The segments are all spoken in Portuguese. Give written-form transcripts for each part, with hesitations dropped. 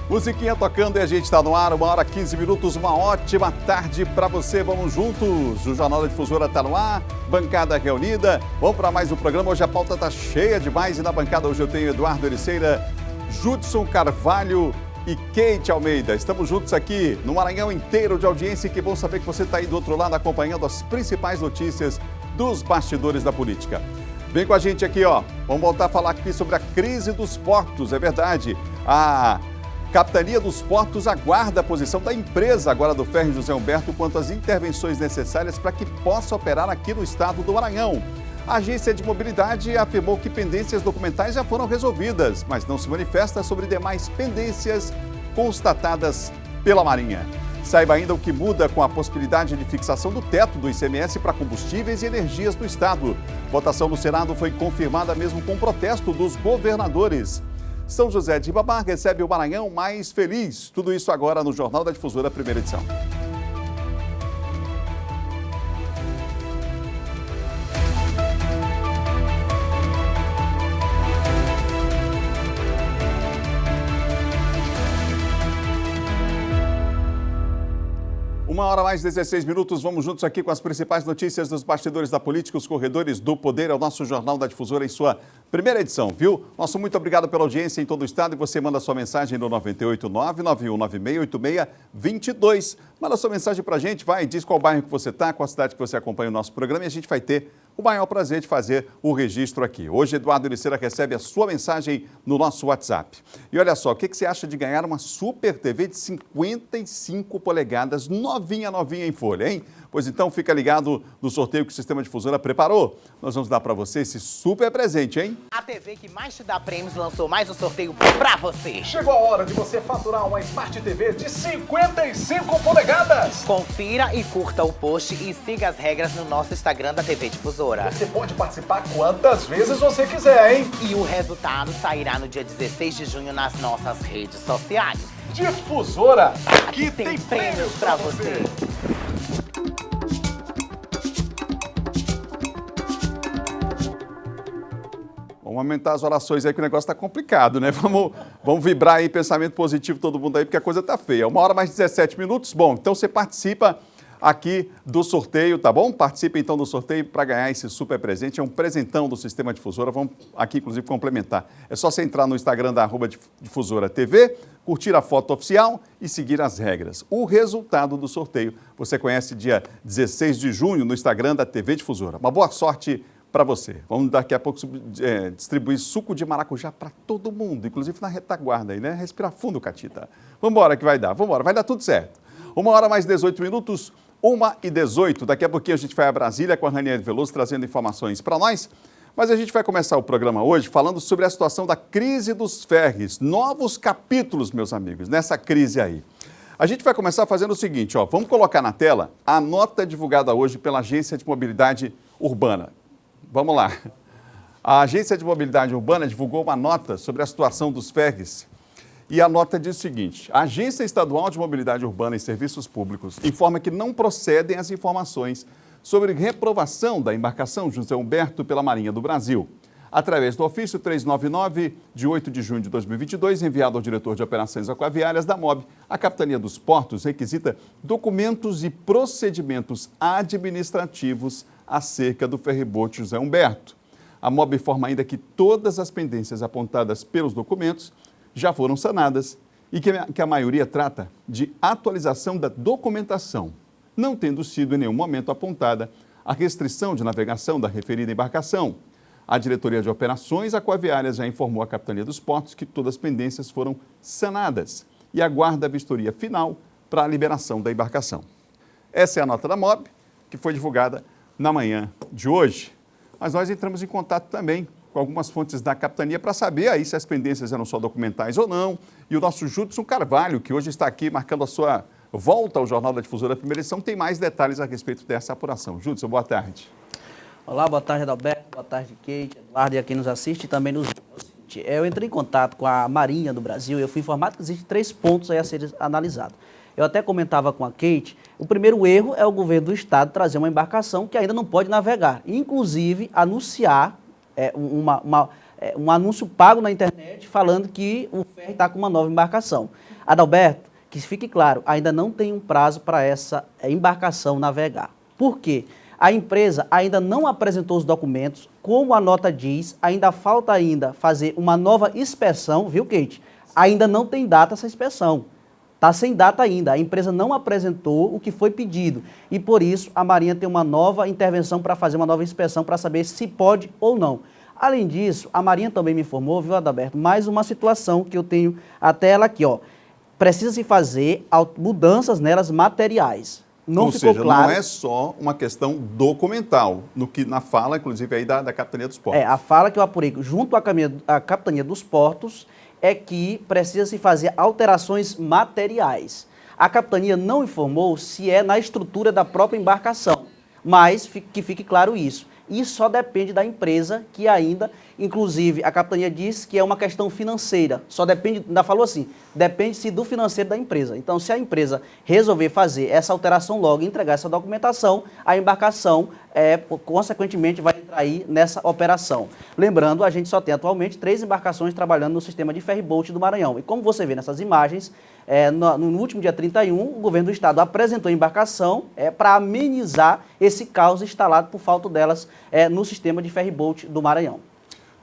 Musiquinha tocando e a gente está no ar, 1h15, uma ótima tarde para você, vamos juntos, o Jornal da Difusora está no ar, bancada reunida, vamos para mais um programa, hoje a pauta está cheia demais e na bancada hoje eu tenho Eduardo Ericeira, Judson Carvalho e Kate Almeida, estamos juntos aqui no Maranhão inteiro de audiência e que bom saber que você está aí do outro lado acompanhando as principais notícias dos bastidores da política. Vem com a gente aqui, ó, vamos voltar a falar aqui sobre a crise dos portos, é verdade, a Capitania dos Portos aguarda a posição da empresa agora do Ferry José Humberto quanto às intervenções necessárias para que possa operar aqui no estado do Maranhão. A agência de mobilidade afirmou que pendências documentais já foram resolvidas, mas não se manifesta sobre demais pendências constatadas pela Marinha. Saiba ainda o que muda com a possibilidade de fixação do teto do ICMS para combustíveis e energias do estado. Votação no Senado foi confirmada mesmo com protesto dos governadores. São José de Ribamar recebe o Maranhão mais feliz. Tudo isso agora no Jornal da Difusora, primeira edição. Uma hora mais 16 minutos, vamos juntos aqui com as principais notícias dos bastidores da política, os corredores do poder, é o nosso Jornal da Difusora em sua primeira edição, viu? Nosso muito obrigado pela audiência em todo o estado e você manda sua mensagem no 989-9196-8622. Manda sua mensagem pra gente, vai, diz qual bairro que você está, qual cidade que você acompanha o nosso programa e a gente vai ter o maior prazer de fazer o registro aqui. Hoje, Eduardo Ericeira recebe a sua mensagem no nosso WhatsApp. E olha só, o que você acha de ganhar uma Super TV de 55 polegadas, novinha em folha, hein? Pois então, fica ligado no sorteio que o Sistema Difusora preparou. Nós vamos dar para você esse super presente, hein? A TV que mais te dá prêmios lançou mais um sorteio pra você. Chegou a hora de você faturar uma Smart TV de 55 polegadas. Confira e curta o post e siga as regras no nosso Instagram da TV Difusora. Você pode participar quantas vezes você quiser, hein? E o resultado sairá no dia 16 de junho nas nossas redes sociais. Difusora, Aqui tem prêmios pra você. Vamos aumentar as orações aí que o negócio está complicado, né? Vamos vibrar aí, pensamento positivo todo mundo aí, porque a coisa tá feia. 1 hora mais 17 minutos. Bom, então você participa aqui do sorteio, tá bom? Participe então do sorteio para ganhar esse super presente. É um presentão do Sistema Difusora. Vamos aqui, inclusive, complementar. É só você entrar no Instagram da @Difusora TV, curtir a foto oficial e seguir as regras. O resultado do sorteio você conhece dia 16 de junho no Instagram da TV Difusora. Uma boa sorte para você. Vamos daqui a pouco distribuir suco de maracujá para todo mundo, inclusive na retaguarda aí, né? Respira fundo, Catita. Vamos embora que vai dar, vamos embora, vai dar tudo certo. 1 hora mais 18 minutos, 1h18. Daqui a pouquinho a gente vai a Brasília com a Ranieri Veloso trazendo informações para nós. Mas a gente vai começar o programa hoje falando sobre a situação da crise dos ferries. Novos capítulos, meus amigos, nessa crise aí. A gente vai começar fazendo o seguinte, ó, vamos colocar na tela a nota divulgada hoje pela Agência de Mobilidade Urbana. Vamos lá. A Agência de Mobilidade Urbana divulgou uma nota sobre a situação dos ferries. E a nota diz o seguinte: a Agência Estadual de Mobilidade Urbana e Serviços Públicos informa que não procedem as informações sobre reprovação da embarcação José Humberto pela Marinha do Brasil. Através do ofício 399, de 8 de junho de 2022, enviado ao diretor de Operações Aquaviárias da MOB, a Capitania dos Portos requisita documentos e procedimentos administrativos acerca do ferryboat José Humberto. A MOB informa ainda que todas as pendências apontadas pelos documentos já foram sanadas e que a maioria trata de atualização da documentação, não tendo sido em nenhum momento apontada a restrição de navegação da referida embarcação. A Diretoria de Operações Aquaviárias já informou à Capitania dos Portos que todas as pendências foram sanadas e aguarda a vistoria final para a liberação da embarcação. Essa é a nota da MOB, que foi divulgada na manhã de hoje. Mas nós entramos em contato também com algumas fontes da Capitania para saber aí se as pendências eram só documentais ou não. E o nosso Judson Carvalho, que hoje está aqui marcando a sua volta ao Jornal da Difusora Primeira Edição, tem mais detalhes a respeito dessa apuração. Judson, boa tarde. Olá, boa tarde, Adalberto, boa tarde, Kate, Eduardo e a quem nos assiste e também nos... Eu entrei em contato com a Marinha do Brasil e eu fui informado que existem 3 pontos aí a serem analisados. Eu até comentava com a Kate, o primeiro erro é o governo do estado trazer uma embarcação que ainda não pode navegar, inclusive anunciar um anúncio pago na internet falando que o ferry está com uma nova embarcação. Adalberto, que fique claro, ainda não tem um prazo para essa embarcação navegar. Por quê? A empresa ainda não apresentou os documentos, como a nota diz, ainda falta fazer uma nova inspeção, viu, Kate? Ainda não tem data essa inspeção. Está sem data ainda, a empresa não apresentou o que foi pedido e por isso a Marinha tem uma nova intervenção para fazer uma nova inspeção para saber se pode ou não. Além disso, a Marinha também me informou, viu, Adalberto, mais uma situação que eu tenho até ela aqui, ó. Precisa se fazer mudanças nelas materiais. Não ficou claro. Não é só uma questão documental, na fala, inclusive, aí da Capitania dos Portos. A fala que eu apurei junto à Capitania dos Portos é que precisa se fazer alterações materiais. A Capitania não informou se é na estrutura da própria embarcação, mas que fique claro isso. Isso só depende da empresa que ainda, inclusive, a Capitania diz que é uma questão financeira. Só depende, ainda falou assim, depende-se do financeiro da empresa. Então, se a empresa resolver fazer essa alteração logo e entregar essa documentação, a embarcação, consequentemente, vai entrar aí nessa operação. Lembrando, a gente só tem atualmente 3 embarcações trabalhando no sistema de ferryboat do Maranhão. E como você vê nessas imagens, no último dia 31, o governo do estado apresentou a embarcação para amenizar esse caos instalado por falta delas no sistema de ferryboat do Maranhão.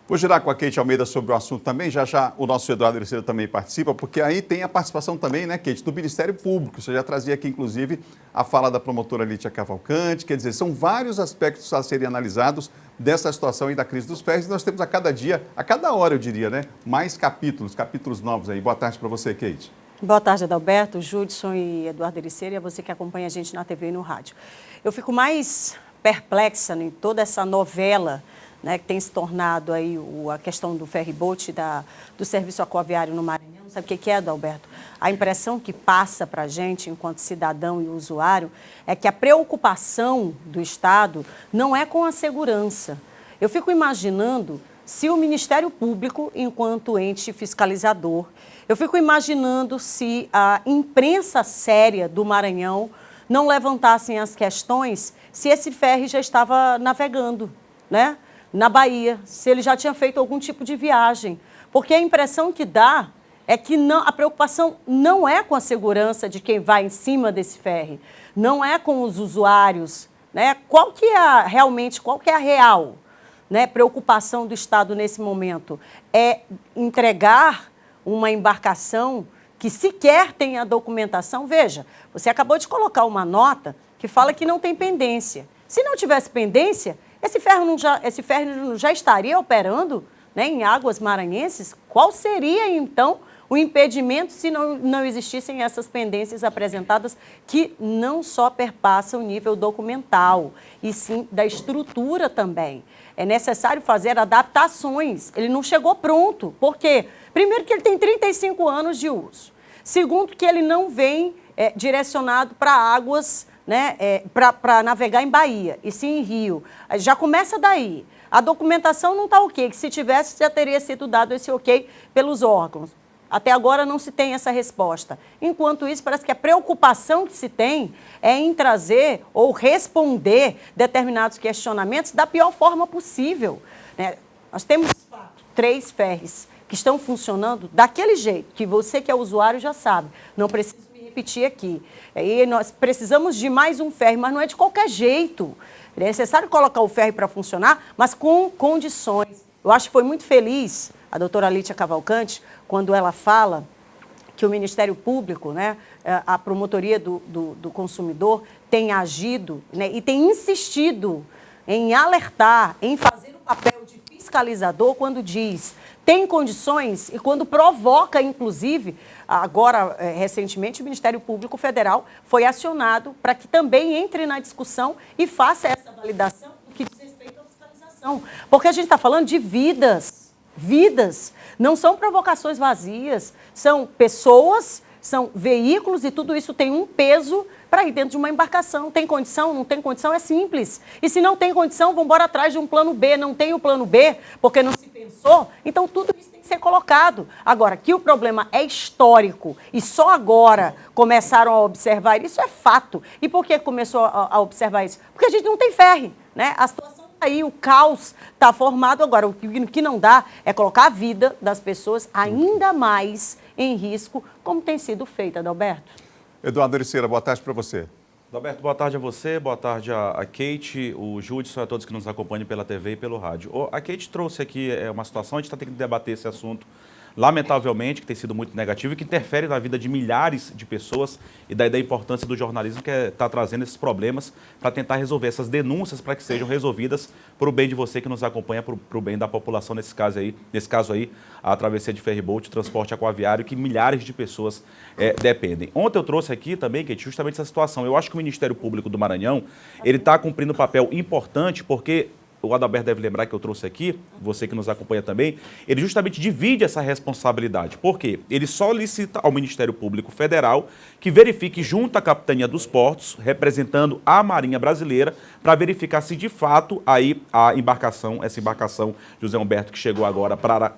Vou girar com a Kate Almeida sobre o assunto também, já o nosso Eduardo Ericeira também participa, porque aí tem a participação também, né, Kate, do Ministério Público. Você já trazia aqui, inclusive, a fala da promotora Lídia Cavalcante, quer dizer, são vários aspectos a serem analisados dessa situação aí da crise dos ferries, e nós temos a cada dia, a cada hora, eu diria, né, mais capítulos novos aí. Boa tarde para você, Kate. Boa tarde, Adalberto, Judson e Eduardo Ericeira, e a você que acompanha a gente na TV e no rádio. Eu fico mais perplexa em toda essa novela, né, que tem se tornado aí a questão do ferryboat, do serviço aquaviário no Maranhão. Sabe o que é, Adalberto? A impressão que passa para a gente, enquanto cidadão e usuário, é que a preocupação do Estado não é com a segurança. Eu fico imaginando se o Ministério Público, enquanto ente fiscalizador, eu fico imaginando se a imprensa séria do Maranhão não levantassem as questões se esse ferry já estava navegando, né, na Bahia, se ele já tinha feito algum tipo de viagem. Porque a impressão que dá é que a preocupação não é com a segurança de quem vai em cima desse ferry, não é com os usuários, né? Qual que é a real, né, preocupação do Estado nesse momento? É entregar uma embarcação que sequer tem a documentação. Veja, você acabou de colocar uma nota que fala que não tem pendência. Se não tivesse pendência, esse ferry já estaria operando, né, em águas maranhenses? Qual seria, então, o impedimento se não existissem essas pendências apresentadas que não só perpassam o nível documental, e sim da estrutura também? É necessário fazer adaptações. Ele não chegou pronto. Por quê? Primeiro, que ele tem 35 anos de uso. Segundo, que ele não vem direcionado para águas, né, para navegar em Bahia, e sim em Rio. Já começa daí. A documentação não está ok, que se tivesse já teria sido dado esse ok pelos órgãos. Até agora não se tem essa resposta. Enquanto isso, parece que a preocupação que se tem é em trazer ou responder determinados questionamentos da pior forma possível, né? Nós temos 3 ferries que estão funcionando daquele jeito, que você que é usuário já sabe. Não preciso me repetir aqui. E nós precisamos de mais um ferry, mas não é de qualquer jeito. É necessário colocar o ferry para funcionar, mas com condições. Eu acho que foi muito feliz a doutora Lídia Cavalcante quando ela fala que o Ministério Público, né, a Promotoria do Consumidor, tem agido, né, e tem insistido em alertar, em fazer o papel de fiscalizador quando diz tem condições e quando provoca, inclusive, agora, recentemente, o Ministério Público Federal foi acionado para que também entre na discussão e faça essa validação no que diz respeito à fiscalização. Porque a gente está falando de vidas, não são provocações vazias, são pessoas, são veículos e tudo isso tem um peso para ir dentro de uma embarcação. Tem condição? Não tem condição? É simples. E se não tem condição, vamos embora atrás de um plano B. Não tem o plano B porque não se pensou, então tudo isso tem que ser colocado. Agora, que o problema é histórico e só agora começaram a observar isso, é fato. E por que começou a observar isso? Porque a gente não tem ferry, né? A situação Aí o caos está formado. Agora, o que não dá é colocar a vida das pessoas ainda mais em risco, como tem sido feito, Adalberto. Eduardo Ericeira, boa tarde para você. Adalberto, boa tarde a você, boa tarde a Kate, o Judson e a todos que nos acompanham pela TV e pelo rádio. A Kate trouxe aqui uma situação, a gente está tendo que debater esse assunto, lamentavelmente, que tem sido muito negativo e que interfere na vida de milhares de pessoas, e daí da importância do jornalismo que está trazendo esses problemas para tentar resolver essas denúncias para que sejam resolvidas para o bem de você que nos acompanha, para o bem da população nesse caso aí, a travessia de ferryboat, o transporte aquaviário, que milhares de pessoas dependem. Ontem eu trouxe aqui também, Kate, justamente essa situação. Eu acho que o Ministério Público do Maranhão, ele está cumprindo um papel importante, porque o Adalberto deve lembrar que eu trouxe aqui, você que nos acompanha também, ele justamente divide essa responsabilidade. Por quê? Ele solicita ao Ministério Público Federal que verifique junto à Capitania dos Portos, representando a Marinha Brasileira, para verificar se de fato aí essa embarcação José Humberto que chegou agora para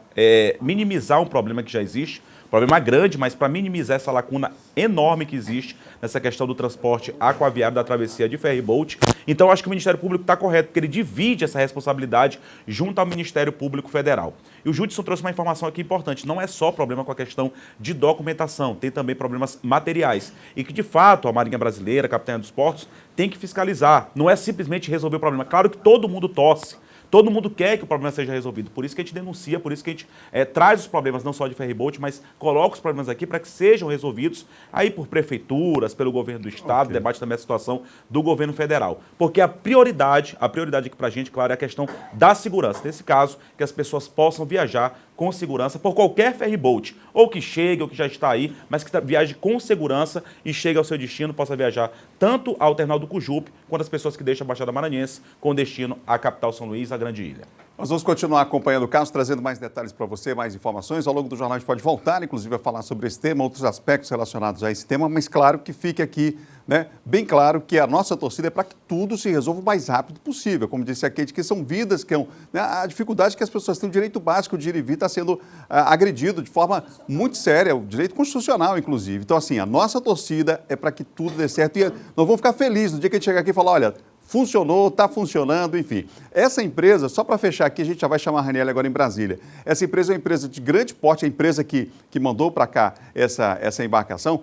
minimizar um problema que já existe, problema grande, mas para minimizar essa lacuna enorme que existe nessa questão do transporte aquaviário da travessia de ferryboat. Então, acho que o Ministério Público está correto, porque ele divide essa responsabilidade junto ao Ministério Público Federal. E o Judson trouxe uma informação aqui importante, não é só problema com a questão de documentação, tem também problemas materiais. E que, de fato, a Marinha Brasileira, a Capitania dos Portos, tem que fiscalizar, não é simplesmente resolver o problema. Claro que todo mundo torce, todo mundo quer que o problema seja resolvido, por isso que a gente denuncia, por isso que a gente traz os problemas não só de ferryboat, mas coloca os problemas aqui para que sejam resolvidos aí por prefeituras, pelo governo do estado, debate também a situação do governo federal. Porque a prioridade aqui para a gente, claro, é a questão da segurança. Nesse caso, que as pessoas possam viajar com segurança por qualquer ferryboat, ou que chegue, ou que já está aí, mas que viaje com segurança e chegue ao seu destino, possa viajar tanto ao terminal do Cujupe, quanto as pessoas que deixam a Baixada Maranhense com destino à capital São Luís, a Grande Ilha. Nós vamos continuar acompanhando o caso, trazendo mais detalhes para você, mais informações. Ao longo do jornal a gente pode voltar, inclusive, a falar sobre esse tema, outros aspectos relacionados a esse tema, mas claro que fique aqui, né, bem claro que a nossa torcida é para que tudo se resolva o mais rápido possível. Como disse a Kate, que são vidas, que né, a dificuldade que as pessoas têm, o direito básico de ir e vir está sendo agredido de forma muito séria, o direito constitucional, inclusive. Então, assim, a nossa torcida é para que tudo dê certo e nós vamos ficar felizes no dia que a gente chegar aqui e falar, olha, funcionou, está funcionando, enfim. Essa empresa, só para fechar aqui, a gente já vai chamar a Raniele agora em Brasília. Essa empresa é uma empresa de grande porte, a empresa que mandou para cá essa embarcação,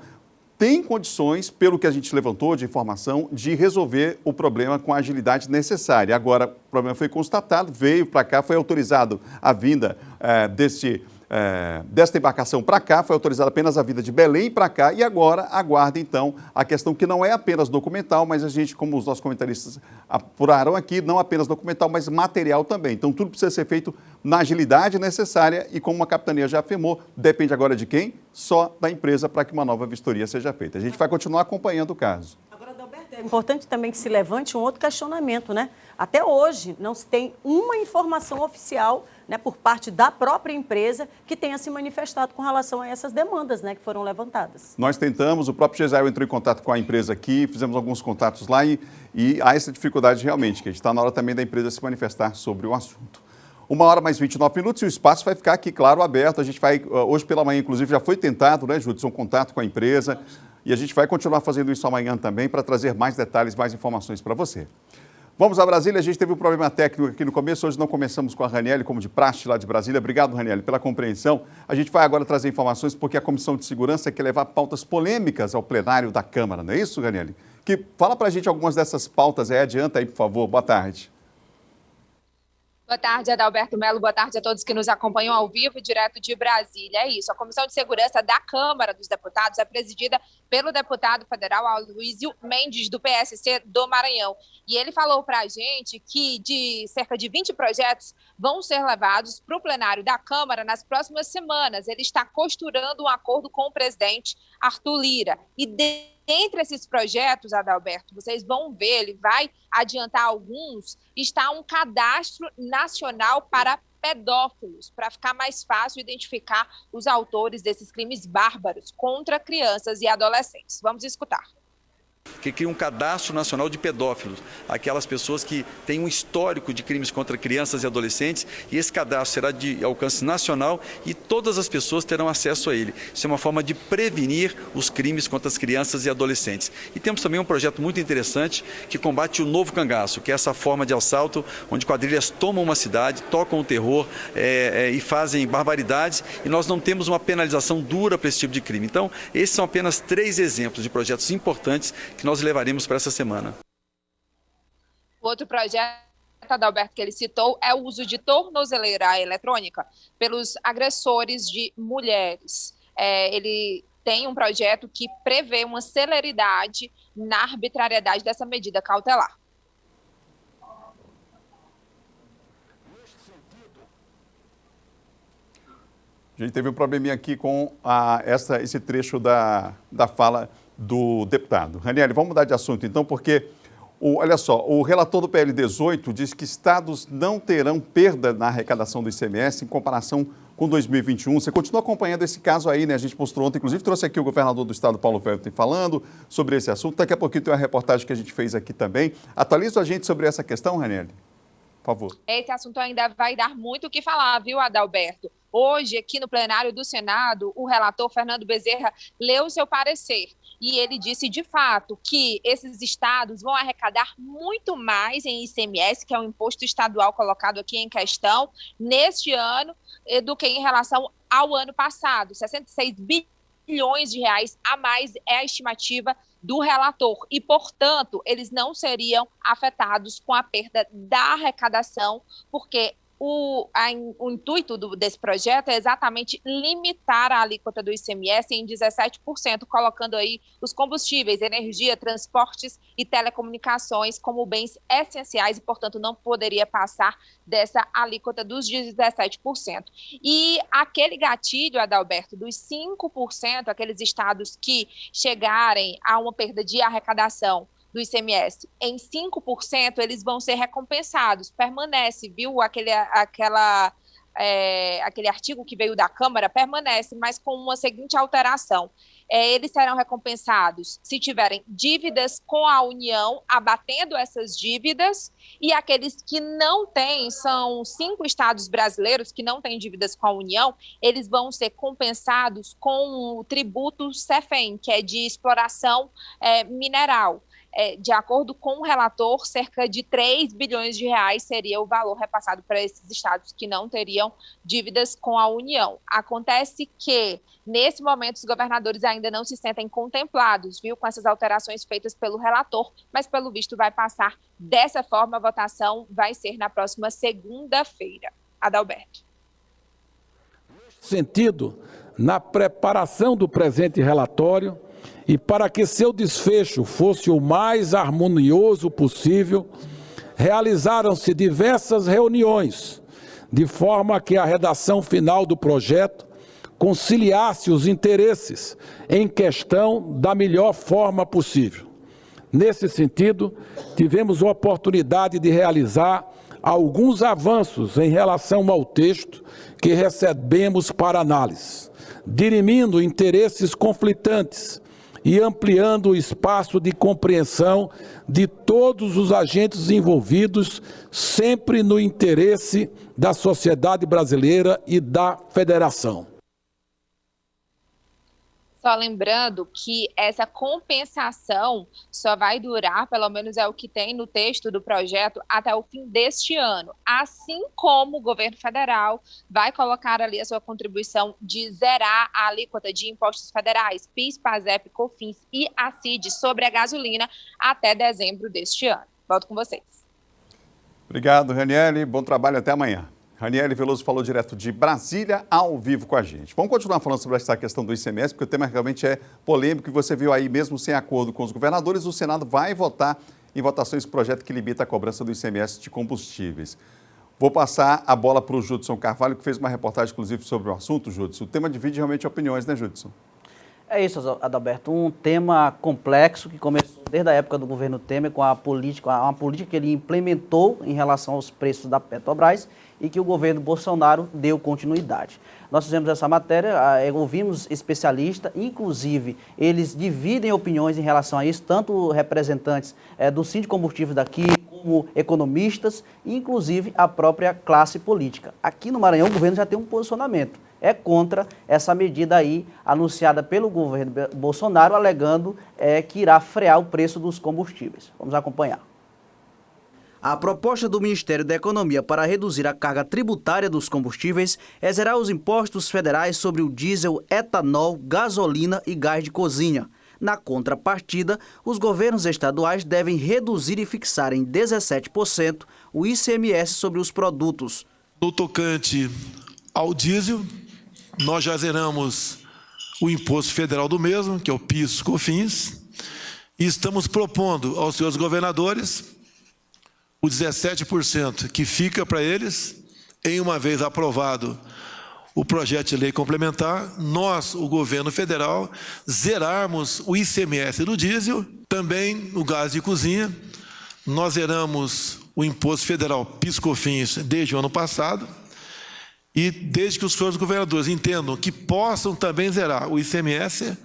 tem condições, pelo que a gente levantou de informação, de resolver o problema com a agilidade necessária. Agora, o problema foi constatado, veio para cá, foi autorizado a vinda desta embarcação para cá, foi autorizada apenas a vinda de Belém para cá e agora aguarda, então, a questão que não é apenas documental, mas a gente, como os nossos comentaristas apuraram aqui, não apenas documental, mas material também. Então, tudo precisa ser feito na agilidade necessária e, como a capitania já afirmou, depende agora de quem? Só da empresa para que uma nova vistoria seja feita. A gente vai continuar acompanhando o caso. Agora, Adalberto, é importante também que se levante um outro questionamento, né? Até hoje não se tem uma informação oficial, né, por parte da própria empresa que tenha se manifestado com relação a essas demandas, né, que foram levantadas. Nós tentamos, o próprio Gesael entrou em contato com a empresa aqui, fizemos alguns contatos lá e há essa dificuldade realmente, que a gente está na hora também da empresa se manifestar sobre o assunto. 1h mais 29 e o espaço vai ficar aqui, claro, aberto. A gente vai, hoje pela manhã, inclusive, já foi tentado, né, Judson, um contato com a empresa. E a gente vai continuar fazendo isso amanhã também para trazer mais detalhes, mais informações para você. Vamos a Brasília, a gente teve um problema técnico aqui no começo, hoje não começamos com a Raniele, como de praxe lá de Brasília. Obrigado, Raniele, pela compreensão. A gente vai agora trazer informações porque a Comissão de Segurança quer levar pautas polêmicas ao plenário da Câmara, não é isso, Raniele? Fala para a gente algumas dessas pautas aí, adianta aí, por favor. Boa tarde. Boa tarde, Adalberto Melo. Boa tarde a todos que nos acompanham ao vivo e direto de Brasília. É isso, a Comissão de Segurança da Câmara dos Deputados é presidida pelo deputado federal Aloysio Mendes, do PSC do Maranhão. E ele falou para a gente que de cerca de 20 projetos vão ser levados para o plenário da Câmara nas próximas semanas. Ele está costurando um acordo com o presidente Arthur Lira. E entre esses projetos, Adalberto, vocês vão ver, ele vai adiantar alguns, está um cadastro nacional para pedófilos, para ficar mais fácil identificar os autores desses crimes bárbaros contra crianças e adolescentes. Vamos escutar. que cria um cadastro nacional de pedófilos, aquelas pessoas que têm um histórico de crimes contra crianças e adolescentes, e esse cadastro será de alcance nacional e todas as pessoas terão acesso a ele. Isso é uma forma de prevenir os crimes contra as crianças e adolescentes. E temos também um projeto muito interessante que combate o novo cangaço, que é essa forma de assalto onde quadrilhas tomam uma cidade, tocam o terror e fazem barbaridades, e nós não temos uma penalização dura para esse tipo de crime. Então, esses são apenas 3 exemplos de projetos importantes que nós levaremos para essa semana. O outro projeto, Adalberto, que ele citou é o uso de tornozeleira eletrônica pelos agressores de mulheres. Ele tem um projeto que prevê uma celeridade na arbitrariedade dessa medida cautelar. A gente teve um probleminha aqui com esse trecho da fala do deputado. Ranieri, vamos mudar de assunto então, porque, olha só, o relator do PL 18 diz que estados não terão perda na arrecadação do ICMS em comparação com 2021. Você continua acompanhando esse caso aí, né? A gente mostrou ontem, inclusive trouxe aqui o governador do estado, Paulo Wellington, falando sobre esse assunto. Daqui a pouquinho tem uma reportagem que a gente fez aqui também. Atualiza a gente sobre essa questão, Ranieri, por favor. Esse assunto ainda vai dar muito o que falar, viu, Adalberto? Hoje, aqui no plenário do Senado, o relator Fernando Bezerra leu seu parecer e ele disse, de fato, que esses estados vão arrecadar muito mais em ICMS, que é o imposto estadual colocado aqui em questão, neste ano, do que em relação ao ano passado. 66 bilhões de reais a mais é a estimativa do relator e, portanto, eles não seriam afetados com a perda da arrecadação, porque o intuito desse projeto é exatamente limitar a alíquota do ICMS em 17%, colocando aí os combustíveis, energia, transportes e telecomunicações como bens essenciais e, portanto, não poderia passar dessa alíquota dos 17%. E aquele gatilho, Adalberto, dos 5%, aqueles estados que chegarem a uma perda de arrecadação do ICMS em 5%, eles vão ser recompensados. Permanece, viu? Aquele artigo que veio da Câmara permanece, mas com uma seguinte alteração. Eles serão recompensados se tiverem dívidas com a União, abatendo essas dívidas, e aqueles que não têm, são 5 estados brasileiros que não têm dívidas com a União, eles vão ser compensados com o tributo CEFEM, que é de exploração mineral. De acordo com o relator, cerca de 3 bilhões de reais seria o valor repassado para esses estados que não teriam dívidas com a União. Acontece que, nesse momento, os governadores ainda não se sentem contemplados, viu, com essas alterações feitas pelo relator, mas, pelo visto, vai passar dessa forma. A votação vai ser na próxima segunda-feira. Adalberto. Nesse sentido, na preparação do presente relatório, e para que seu desfecho fosse o mais harmonioso possível, realizaram-se diversas reuniões, de forma que a redação final do projeto conciliasse os interesses em questão da melhor forma possível. Nesse sentido, tivemos a oportunidade de realizar alguns avanços em relação ao texto que recebemos para análise, dirimindo interesses conflitantes e ampliando o espaço de compreensão de todos os agentes envolvidos, sempre no interesse da sociedade brasileira e da federação. Só lembrando que essa compensação só vai durar, pelo menos é o que tem no texto do projeto, até o fim deste ano. Assim como o governo federal vai colocar ali a sua contribuição de zerar a alíquota de impostos federais, PIS, PASEP, COFINS e ACID sobre a gasolina até dezembro deste ano. Volto com vocês. Obrigado, Ranieri. Bom trabalho, até amanhã. Ranieri Veloso falou direto de Brasília, ao vivo com a gente. Vamos continuar falando sobre essa questão do ICMS, porque o tema realmente é polêmico e você viu aí, mesmo sem acordo com os governadores, o Senado vai votar em votação esse projeto que limita a cobrança do ICMS de combustíveis. Vou passar a bola para o Judson Carvalho, que fez uma reportagem, inclusive, sobre o assunto, Judson. O tema divide realmente opiniões, né, Judson? É isso, Adalberto, um tema complexo que começou desde a época do governo Temer com uma política que ele implementou em relação aos preços da Petrobras e que o governo Bolsonaro deu continuidade. Nós fizemos essa matéria, ouvimos especialistas, inclusive eles dividem opiniões em relação a isso, tanto representantes do Sindicombustíveis daqui, como economistas, e inclusive a própria classe política. Aqui no Maranhão o governo já tem um posicionamento, é contra essa medida aí anunciada pelo governo Bolsonaro, alegando que irá frear o preço dos combustíveis. Vamos acompanhar. A proposta do Ministério da Economia para reduzir a carga tributária dos combustíveis é zerar os impostos federais sobre o diesel, etanol, gasolina e gás de cozinha. Na contrapartida, os governos estaduais devem reduzir e fixar em 17% o ICMS sobre os produtos. No tocante ao diesel, nós já zeramos o imposto federal do mesmo, que é o PIS/COFINS, e estamos propondo aos senhores governadores o 17% que fica para eles, em uma vez aprovado o projeto de lei complementar, nós, o governo federal, zerarmos o ICMS do diesel, também no gás de cozinha. Nós zeramos o imposto federal PIS/COFINS desde o ano passado, e desde que os senhores governadores entendam que possam também zerar o ICMS,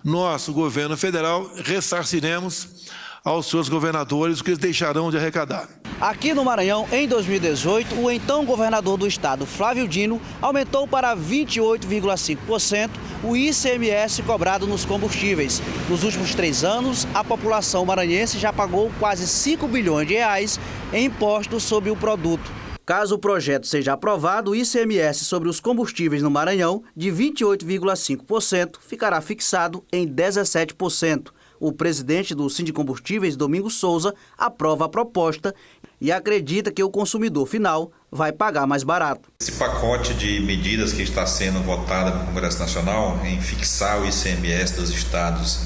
nós, o governo federal, ressarciremos aos seus governadores o que eles deixarão de arrecadar. Aqui no Maranhão, em 2018, o então governador do estado, Flávio Dino, aumentou para 28,5% o ICMS cobrado nos combustíveis. Nos últimos 3 anos, a população maranhense já pagou quase 5 bilhões de reais em impostos sobre o produto. Caso o projeto seja aprovado, o ICMS sobre os combustíveis no Maranhão, de 28,5%, ficará fixado em 17%. O presidente do Sindicombustíveis, Domingos Souza, aprova a proposta e acredita que o consumidor final vai pagar mais barato. Esse pacote de medidas que está sendo votado no Congresso Nacional em fixar o ICMS dos estados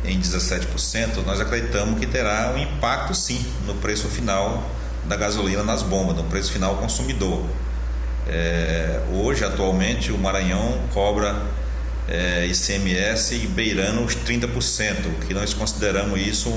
em 17%, nós acreditamos que terá um impacto sim no preço final da gasolina nas bombas, no preço final ao consumidor. Hoje, atualmente, o Maranhão cobra ICMS beirando os 30%, que nós consideramos isso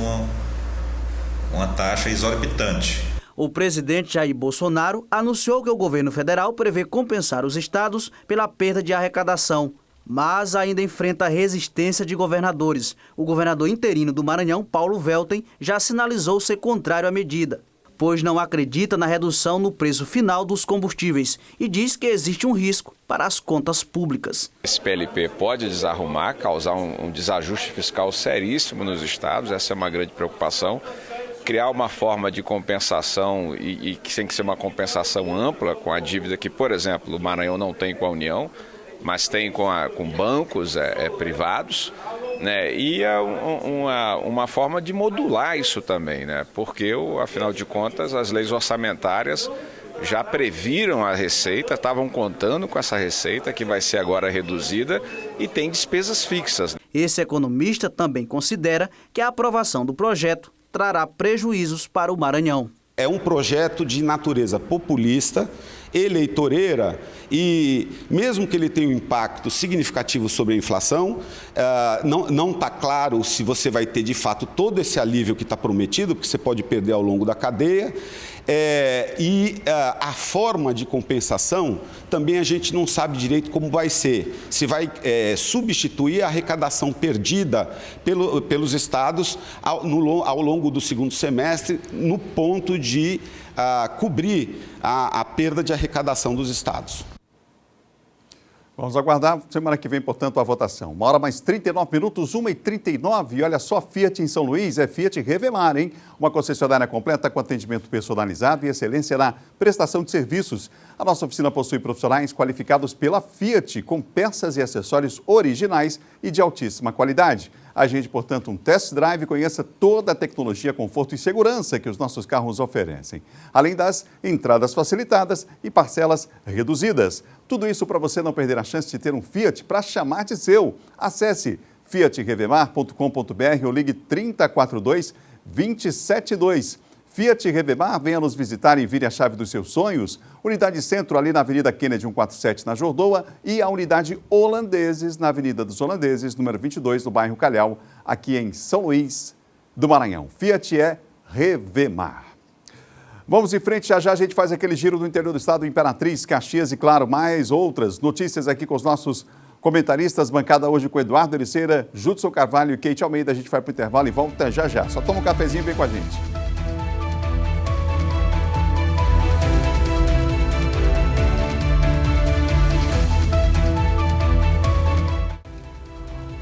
uma taxa exorbitante. O presidente Jair Bolsonaro anunciou que o governo federal prevê compensar os estados pela perda de arrecadação, mas ainda enfrenta a resistência de governadores. O governador interino do Maranhão, Paulo Velten, já sinalizou ser contrário à medida, pois não acredita na redução no preço final dos combustíveis e diz que existe um risco para as contas públicas. Esse PLP pode desarrumar, causar um desajuste fiscal seríssimo nos estados, essa é uma grande preocupação. Criar uma forma de compensação e que tem que ser uma compensação ampla com a dívida que, por exemplo, o Maranhão não tem com a União, mas tem com bancos privados. Né? E é uma forma de modular isso também, né? Porque, afinal de contas, as leis orçamentárias já previram a receita, estavam contando com essa receita que vai ser agora reduzida e tem despesas fixas. Esse economista também considera que a aprovação do projeto trará prejuízos para o Maranhão. É um projeto de natureza populista, eleitoreira, e mesmo que ele tenha um impacto significativo sobre a inflação, não está claro se você vai ter de fato todo esse alívio que está prometido, porque você pode perder ao longo da cadeia, a forma de compensação também a gente não sabe direito como vai ser, se vai substituir a arrecadação perdida pelos estados ao longo do segundo semestre, no ponto de cobrir a perda de arrecadação dos estados. Vamos aguardar semana que vem, portanto, a votação. 1h mais 39 minutos, 1h39. E olha só, Fiat em São Luís é Fiat Revemar, hein? Uma concessionária completa com atendimento personalizado e excelência na prestação de serviços. A nossa oficina possui profissionais qualificados pela Fiat, com peças e acessórios originais e de altíssima qualidade. Agende, portanto, um test drive e conheça toda a tecnologia, conforto e segurança que os nossos carros oferecem. Além das entradas facilitadas e parcelas reduzidas. Tudo isso para você não perder a chance de ter um Fiat para chamar de seu. Acesse fiatrevemar.com.br ou ligue 3042-272. Fiat Revemar, venha nos visitar e vire a chave dos seus sonhos. Unidade Centro, ali na Avenida Kennedy 147, na Jordoa, e a Unidade Holandeses, na Avenida dos Holandeses, número 22, no bairro Calhau, aqui em São Luís do Maranhão. Fiat é Revemar. Vamos em frente, já já a gente faz aquele giro do interior do estado, Imperatriz, Caxias e, claro, mais outras notícias aqui com os nossos comentaristas. Bancada hoje com Eduardo Ericeira, Judson Carvalho e Kate Almeida. A gente vai para o intervalo e volta já já. Só toma um cafezinho e vem com a gente.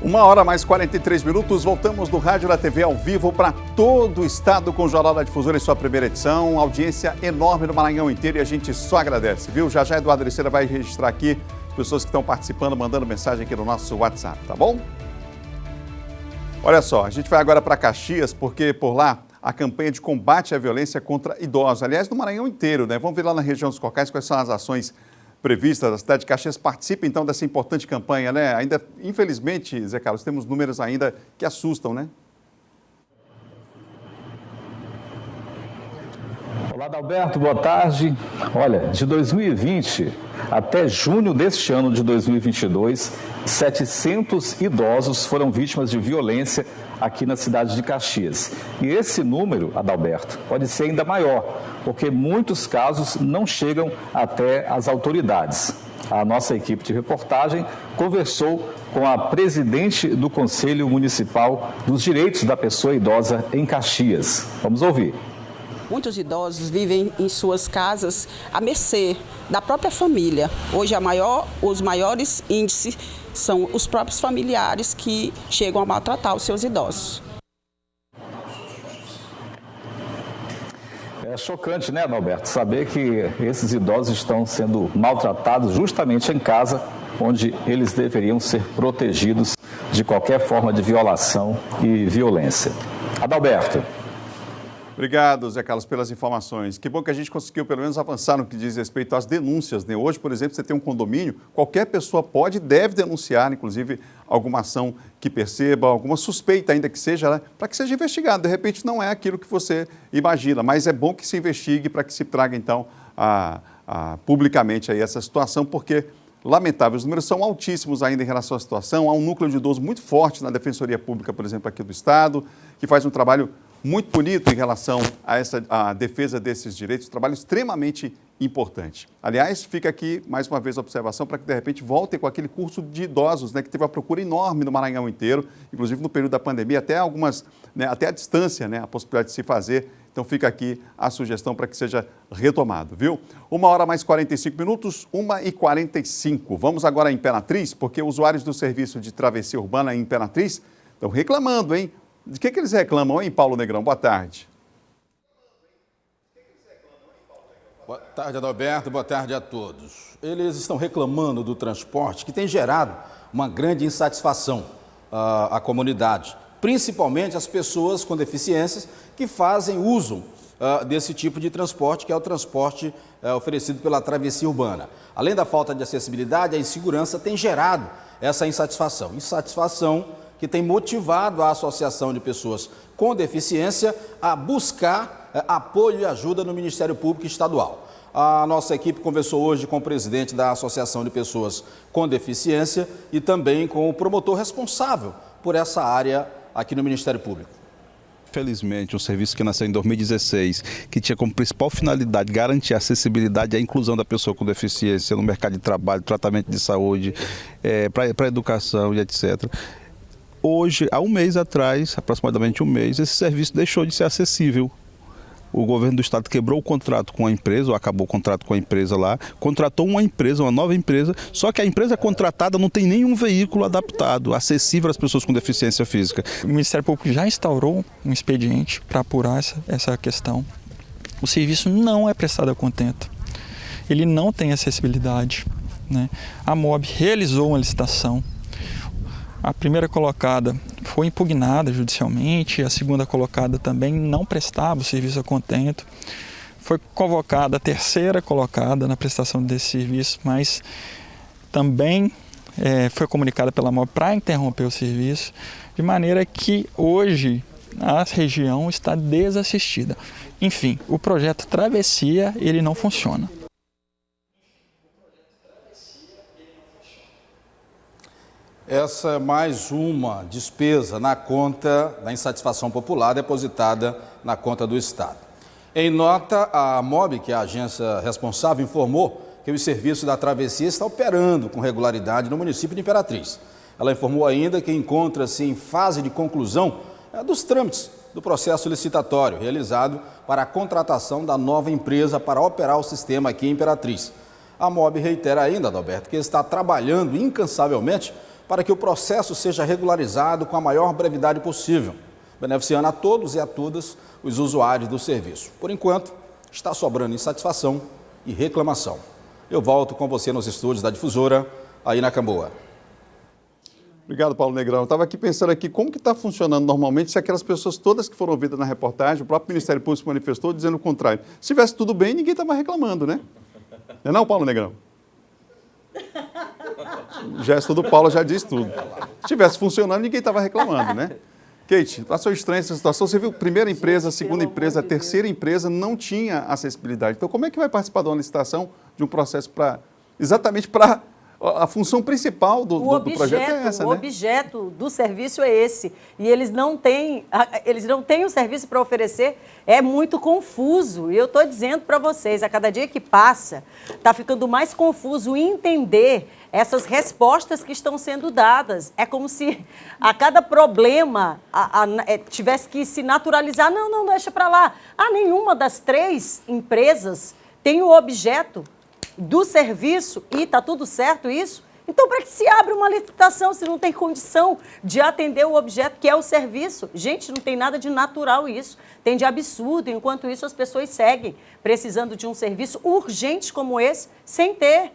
Uma hora mais 43 minutos, voltamos do Rádio da TV ao vivo para todo o estado com o Jornal da Difusora em sua primeira edição. Audiência enorme no Maranhão inteiro e a gente só agradece, viu? Já já Eduardo Ericeira vai registrar aqui as pessoas que estão participando, mandando mensagem aqui no nosso WhatsApp, tá bom? Olha só, a gente vai agora para Caxias, porque por lá a campanha de combate à violência contra idosos, aliás, no Maranhão inteiro, né? Vamos ver lá na região dos Cocais quais são as ações previstas. A cidade de Caxias participa, então, dessa importante campanha, né? Ainda, infelizmente, Zé Carlos, temos números ainda que assustam, né? Olá, Adalberto, boa tarde. Olha, de 2020 até junho deste ano de 2022, 700 idosos foram vítimas de violência aqui na cidade de Caxias. E esse número, Adalberto, pode ser ainda maior, porque muitos casos não chegam até as autoridades. A nossa equipe de reportagem conversou com a presidente do Conselho Municipal dos Direitos da Pessoa Idosa em Caxias. Vamos ouvir. Muitos idosos vivem em suas casas à mercê da própria família. Hoje os maiores índices são os próprios familiares que chegam a maltratar os seus idosos. É chocante, né, Adalberto, saber que esses idosos estão sendo maltratados justamente em casa, onde eles deveriam ser protegidos de qualquer forma de violação e violência. Adalberto. Obrigado, Zé Carlos, pelas informações. Que bom que a gente conseguiu, pelo menos, avançar no que diz respeito às denúncias, né? Hoje, por exemplo, você tem um condomínio, qualquer pessoa pode e deve denunciar, inclusive, alguma ação que perceba, alguma suspeita ainda que seja, né? Para que seja investigado. De repente, não é aquilo que você imagina, mas é bom que se investigue para que se traga, então, publicamente aí essa situação, porque, lamentável, os números são altíssimos ainda em relação à situação. Há um núcleo de idoso muito forte na Defensoria Pública, por exemplo, aqui do Estado, que faz um trabalho muito bonito em relação à defesa desses direitos, um trabalho extremamente importante. Aliás, fica aqui mais uma vez a observação para que de repente voltem com aquele curso de idosos, né, que teve uma procura enorme no Maranhão inteiro, inclusive no período da pandemia, até algumas, né, até a distância, né, a possibilidade de se fazer. Então fica aqui a sugestão para que seja retomado, viu? 1 hora mais 45 minutos, 1h45. Vamos agora à Imperatriz, porque usuários do serviço de travessia urbana em Imperatriz estão reclamando, hein? De que eles reclamam, hein, Paulo Negrão? Boa tarde. Boa tarde, Adalberto. Boa tarde a todos. Eles estão reclamando do transporte que tem gerado uma grande insatisfação à comunidade, principalmente as pessoas com deficiências que fazem uso desse tipo de transporte, que é o transporte oferecido pela travessia urbana. Além da falta de acessibilidade, a insegurança tem gerado essa insatisfação. Insatisfação que tem motivado a Associação de Pessoas com Deficiência a buscar apoio e ajuda no Ministério Público Estadual. A nossa equipe conversou hoje com o presidente da Associação de Pessoas com Deficiência e também com o promotor responsável por essa área aqui no Ministério Público. Felizmente, um serviço que nasceu em 2016, que tinha como principal finalidade garantir a acessibilidade e a inclusão da pessoa com deficiência no mercado de trabalho, tratamento de saúde, para a educação e etc. Hoje, há um mês atrás, aproximadamente um mês, esse serviço deixou de ser acessível. O governo do estado quebrou o contrato com a empresa, ou acabou o contrato com a empresa lá, contratou uma empresa, uma nova empresa, só que a empresa contratada não tem nenhum veículo adaptado, acessível às pessoas com deficiência física. O Ministério Público já instaurou um expediente para apurar essa questão. O serviço não é prestado a contento, ele não tem acessibilidade, né? A MOB realizou uma licitação. A primeira colocada foi impugnada judicialmente, a segunda colocada também não prestava o serviço a contento. Foi convocada a terceira colocada na prestação desse serviço, mas também foi comunicada pela MOB para interromper o serviço, de maneira que hoje a região está desassistida. Enfim, o projeto Travessia, ele não funciona. Essa é mais uma despesa na conta da insatisfação popular depositada na conta do Estado. Em nota, a MOB, que é a agência responsável, informou que o serviço da travessia está operando com regularidade no município de Imperatriz. Ela informou ainda que encontra-se em fase de conclusão dos trâmites do processo licitatório realizado para a contratação da nova empresa para operar o sistema aqui em Imperatriz. A MOB reitera ainda, Adalberto, que está trabalhando incansavelmente para que o processo seja regularizado com a maior brevidade possível, beneficiando a todos e a todas os usuários do serviço. Por enquanto, está sobrando insatisfação e reclamação. Eu volto com você nos estúdios da Difusora, aí na Camboa. Obrigado, Paulo Negrão. Eu estava aqui pensando aqui como que está funcionando normalmente se aquelas pessoas todas que foram ouvidas na reportagem, o próprio Ministério Público se manifestou dizendo o contrário. Se tivesse tudo bem, ninguém estava reclamando, né? Não é não, Paulo Negrão? O gesto do Paulo já diz tudo. Se tivesse funcionando, ninguém estava reclamando, né? Kate, achou estranha essa situação? Você viu, primeira empresa, segunda empresa, terceira empresa não tinha acessibilidade. Então, como é que vai participar de uma licitação, de um processo exatamente para a função principal do projeto é essa, né? O objeto do serviço é esse. E eles não têm o serviço para oferecer. É muito confuso. E eu estou dizendo para vocês, a cada dia que passa, está ficando mais confuso entender essas respostas que estão sendo dadas. É como se a cada problema tivesse que se naturalizar. Não, deixa para lá. Nenhuma das 3 empresas tem o objeto do serviço e está tudo certo isso? Então, para que se abre uma licitação se não tem condição de atender o objeto que é o serviço? Gente, não tem nada de natural isso, tem de absurdo. Enquanto isso, as pessoas seguem precisando de um serviço urgente como esse, sem ter.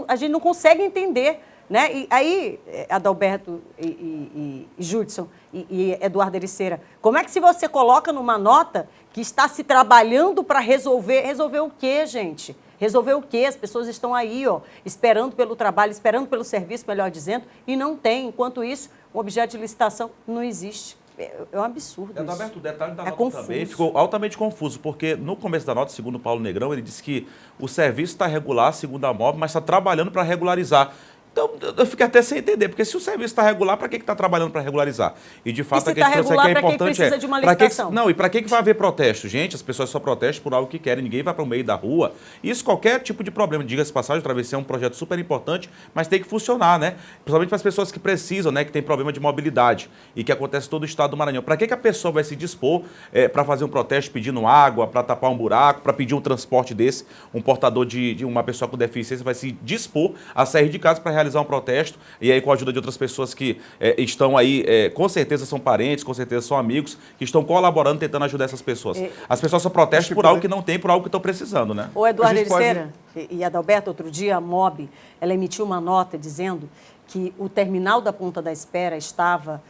A gente não consegue entender, né? E aí, Adalberto e Judson e Eduardo Ericeira, como é que se você coloca numa nota que está se trabalhando para resolver o quê, gente? Resolver o quê? As pessoas estão aí, esperando pelo trabalho, esperando pelo serviço, melhor dizendo, e não tem. Enquanto isso, o objeto de licitação não existe. É um absurdo. Adalberto, o detalhe da nota confuso. também ficou altamente confuso, porque no começo da nota, segundo o Paulo Negrão, ele disse que o serviço está regular, segundo a MOB, mas está trabalhando para regularizar. Então, eu fiquei até sem entender, porque se o serviço está regular, para que está trabalhando para regularizar? E, de fato, a questão que é importante precisa de uma licitação? E para que vai haver protesto? Gente, as pessoas só protestam por algo que querem, ninguém vai para o meio da rua. Isso, qualquer tipo de problema, diga-se passagem, o Travessia é um projeto super importante, mas tem que funcionar, né? Principalmente para as pessoas que precisam, né? Que tem problema de mobilidade e que acontece em todo o estado do Maranhão. Para que a pessoa vai se dispor para fazer um protesto pedindo água, para tapar um buraco, para pedir um transporte desse? Um portador de uma pessoa com deficiência vai se dispor a sair de casa para realizar um protesto, e aí com a ajuda de outras pessoas que estão aí, com certeza são parentes, com certeza são amigos, que estão colaborando, tentando ajudar essas pessoas. As pessoas só protestam por algo que não tem, por algo que estão precisando, né? O Eduardo Ericeira e Adalberto, outro dia, a MOB, ela emitiu uma nota dizendo que o terminal da Ponta da Espera estava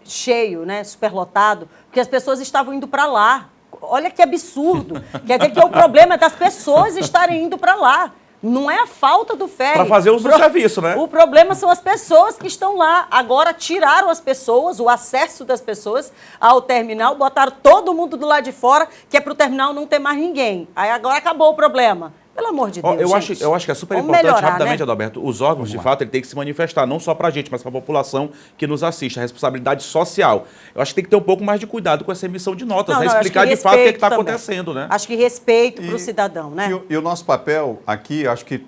cheio, né, superlotado, porque as pessoas estavam indo para lá. Olha que absurdo. Quer dizer que o problema é das pessoas estarem indo para lá. Não é a falta do ferry. Para fazer uso do serviço, né? O problema são as pessoas que estão lá. Agora tiraram as pessoas, o acesso das pessoas ao terminal, botaram todo mundo do lado de fora, que é para o terminal não ter mais ninguém. Aí agora acabou o problema. Pelo amor de Deus, eu acho que é super importante, rapidamente, né? Adalberto, os órgãos, de fato, ele tem que se manifestar, não só para a gente, mas para a população que nos assiste, a responsabilidade social. Eu acho que tem que ter um pouco mais de cuidado com essa emissão de notas, né? Explicar de fato o que está acontecendo, né? Acho que respeito para o cidadão, né? E o nosso papel aqui, acho que,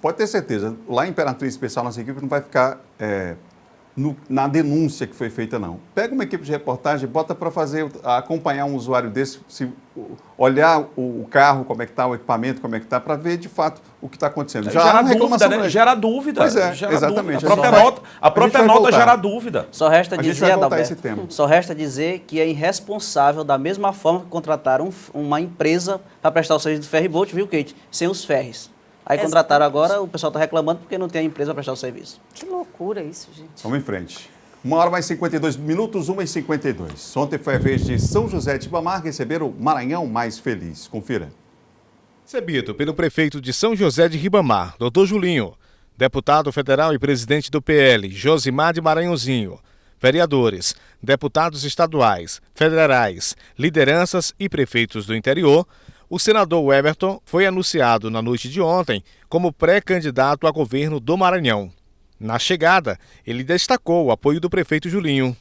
pode ter certeza, lá em Imperatriz Especial, nossa equipe não vai ficar na denúncia que foi feita, não. Pega uma equipe de reportagem, bota para acompanhar um usuário desse, olhar o carro, como é que está, o equipamento, como é que está, para ver de fato o que está acontecendo. Gera dúvida, né? Gera dúvida. Pois é, gera exatamente. Dúvida. A própria nota gera dúvida. Só resta dizer, Adalberto, só resta dizer que é irresponsável, da mesma forma que contrataram uma empresa para prestar o serviço do ferryboat, viu, Kate? Sem os ferries. Aí contrataram agora, o pessoal está reclamando porque não tem a empresa para prestar o serviço. Que loucura isso, gente. Vamos em frente. 1h mais 52 minutos, 1h52. Ontem foi a vez de São José de Ribamar receber o Maranhão Mais Feliz. Confira. Recebido pelo prefeito de São José de Ribamar, Dr. Julinho, deputado federal e presidente do PL, Josimar de Maranhãozinho, vereadores, deputados estaduais, federais, lideranças e prefeitos do interior, o senador Everton foi anunciado na noite de ontem como pré-candidato a governo do Maranhão. Na chegada, ele destacou o apoio do prefeito Julinho.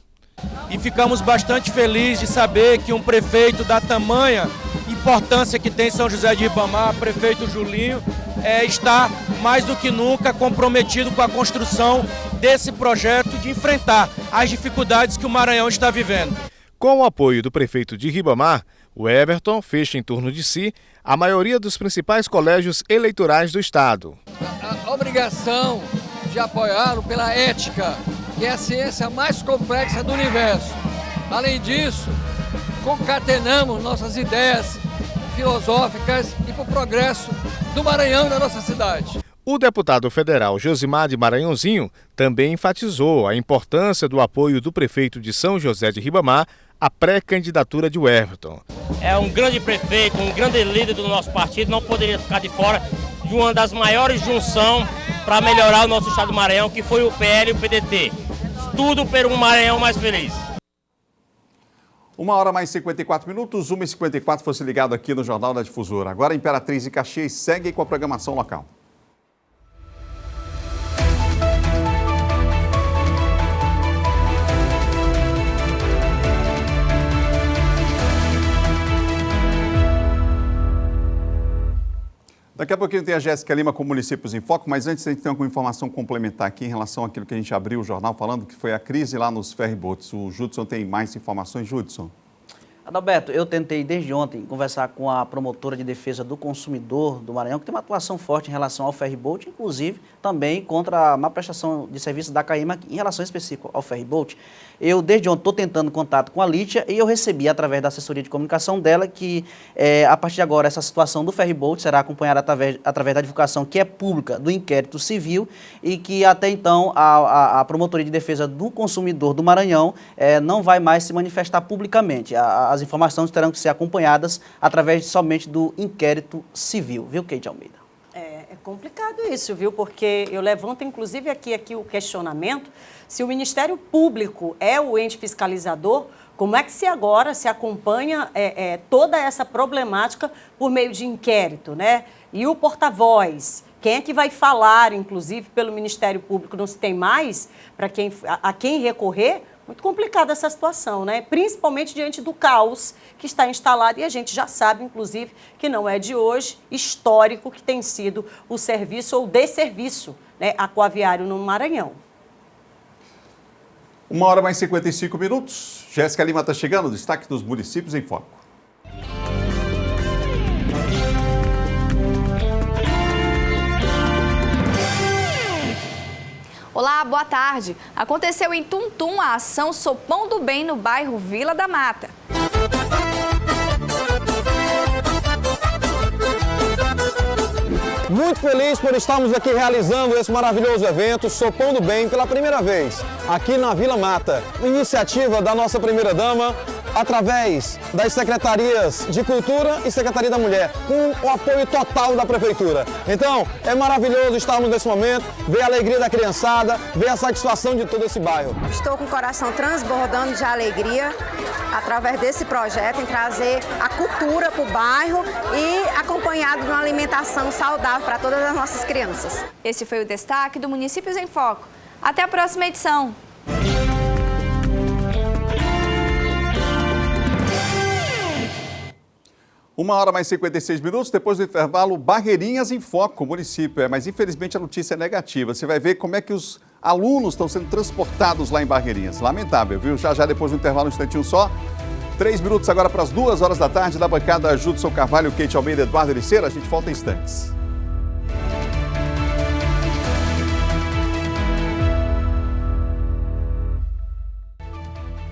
E ficamos bastante felizes de saber que um prefeito da tamanha importância que tem São José de Ribamar, prefeito Julinho, está mais do que nunca comprometido com a construção desse projeto de enfrentar as dificuldades que o Maranhão está vivendo. Com o apoio do prefeito de Ribamar, o Everton fecha em torno de si a maioria dos principais colégios eleitorais do estado. A obrigação de apoiá-lo pela ética, que é a ciência mais complexa do universo. Além disso, concatenamos nossas ideias filosóficas e para o progresso do Maranhão e da nossa cidade. O deputado federal Josimar de Maranhãozinho também enfatizou a importância do apoio do prefeito de São José de Ribamar à pré-candidatura de Everton. É um grande prefeito, um grande líder do nosso partido, não poderia ficar de fora de uma das maiores junções para melhorar o nosso estado do Maranhão, que foi o PL e o PDT. Tudo por um Maranhão mais feliz. 1h mais 54 minutos, 1h54, fosse ligado aqui no Jornal da Difusora. Agora Imperatriz e Caxias seguem com a programação local. Daqui a pouquinho tem a Jéssica Lima com Municípios em Foco, mas antes a gente tem alguma informação complementar aqui em relação àquilo que a gente abriu o jornal falando, que foi a crise lá nos ferryboats. O Judson tem mais informações. Judson. Adalberto, eu tentei desde ontem conversar com a promotora de defesa do consumidor do Maranhão, que tem uma atuação forte em relação ao ferryboat, inclusive também contra a má prestação de serviços da CAIMA em relação específica ao ferryboat. Eu, desde ontem, estou tentando contato com a Lítia e eu recebi, através da assessoria de comunicação dela, que a partir de agora essa situação do ferryboat será acompanhada através da divulgação que é pública do inquérito civil e que até então a promotoria de defesa do consumidor do Maranhão não vai mais se manifestar publicamente. As informações terão que ser acompanhadas através somente do inquérito civil, viu, Keide Almeida? É complicado isso, viu? Porque eu levanto, inclusive, aqui o questionamento, se o Ministério Público é o ente fiscalizador, como é que se agora se acompanha toda essa problemática por meio de inquérito, né? E o porta-voz, quem é que vai falar, inclusive, pelo Ministério Público? Não se tem mais a quem recorrer? Muito complicada essa situação, né? Principalmente diante do caos que está instalado e a gente já sabe, inclusive, que não é de hoje, histórico que tem sido o serviço ou desserviço, né, aquaviário no Maranhão. 1h mais 55 minutos. Jéssica Lima está chegando, destaque dos Municípios em Foco. Olá, boa tarde. Aconteceu em Tuntum a ação Sopão do Bem no bairro Vila da Mata. Muito feliz por estarmos aqui realizando esse maravilhoso evento, Sopão do Bem, pela primeira vez, aqui na Vila Mata. Iniciativa da nossa primeira-dama, através das Secretarias de Cultura e Secretaria da Mulher, com o apoio total da Prefeitura. Então, é maravilhoso estarmos nesse momento, ver a alegria da criançada, ver a satisfação de todo esse bairro. Estou com o coração transbordando de alegria, através desse projeto, em trazer a cultura para o bairro e acompanhado de uma alimentação saudável para todas as nossas crianças. Esse foi o destaque do Municípios em Foco. Até a próxima edição. Uma hora mais 56 minutos, depois do intervalo, Barreirinhas em Foco, município. Mas infelizmente a notícia é negativa. Você vai ver como é que os alunos estão sendo transportados lá em Barreirinhas. Lamentável, viu? Já depois do intervalo, um instantinho só. 3 minutos agora para as 2 horas da tarde, da bancada Judson Carvalho, Keide Almeida, Eduardo Ericeira. A gente volta em instantes.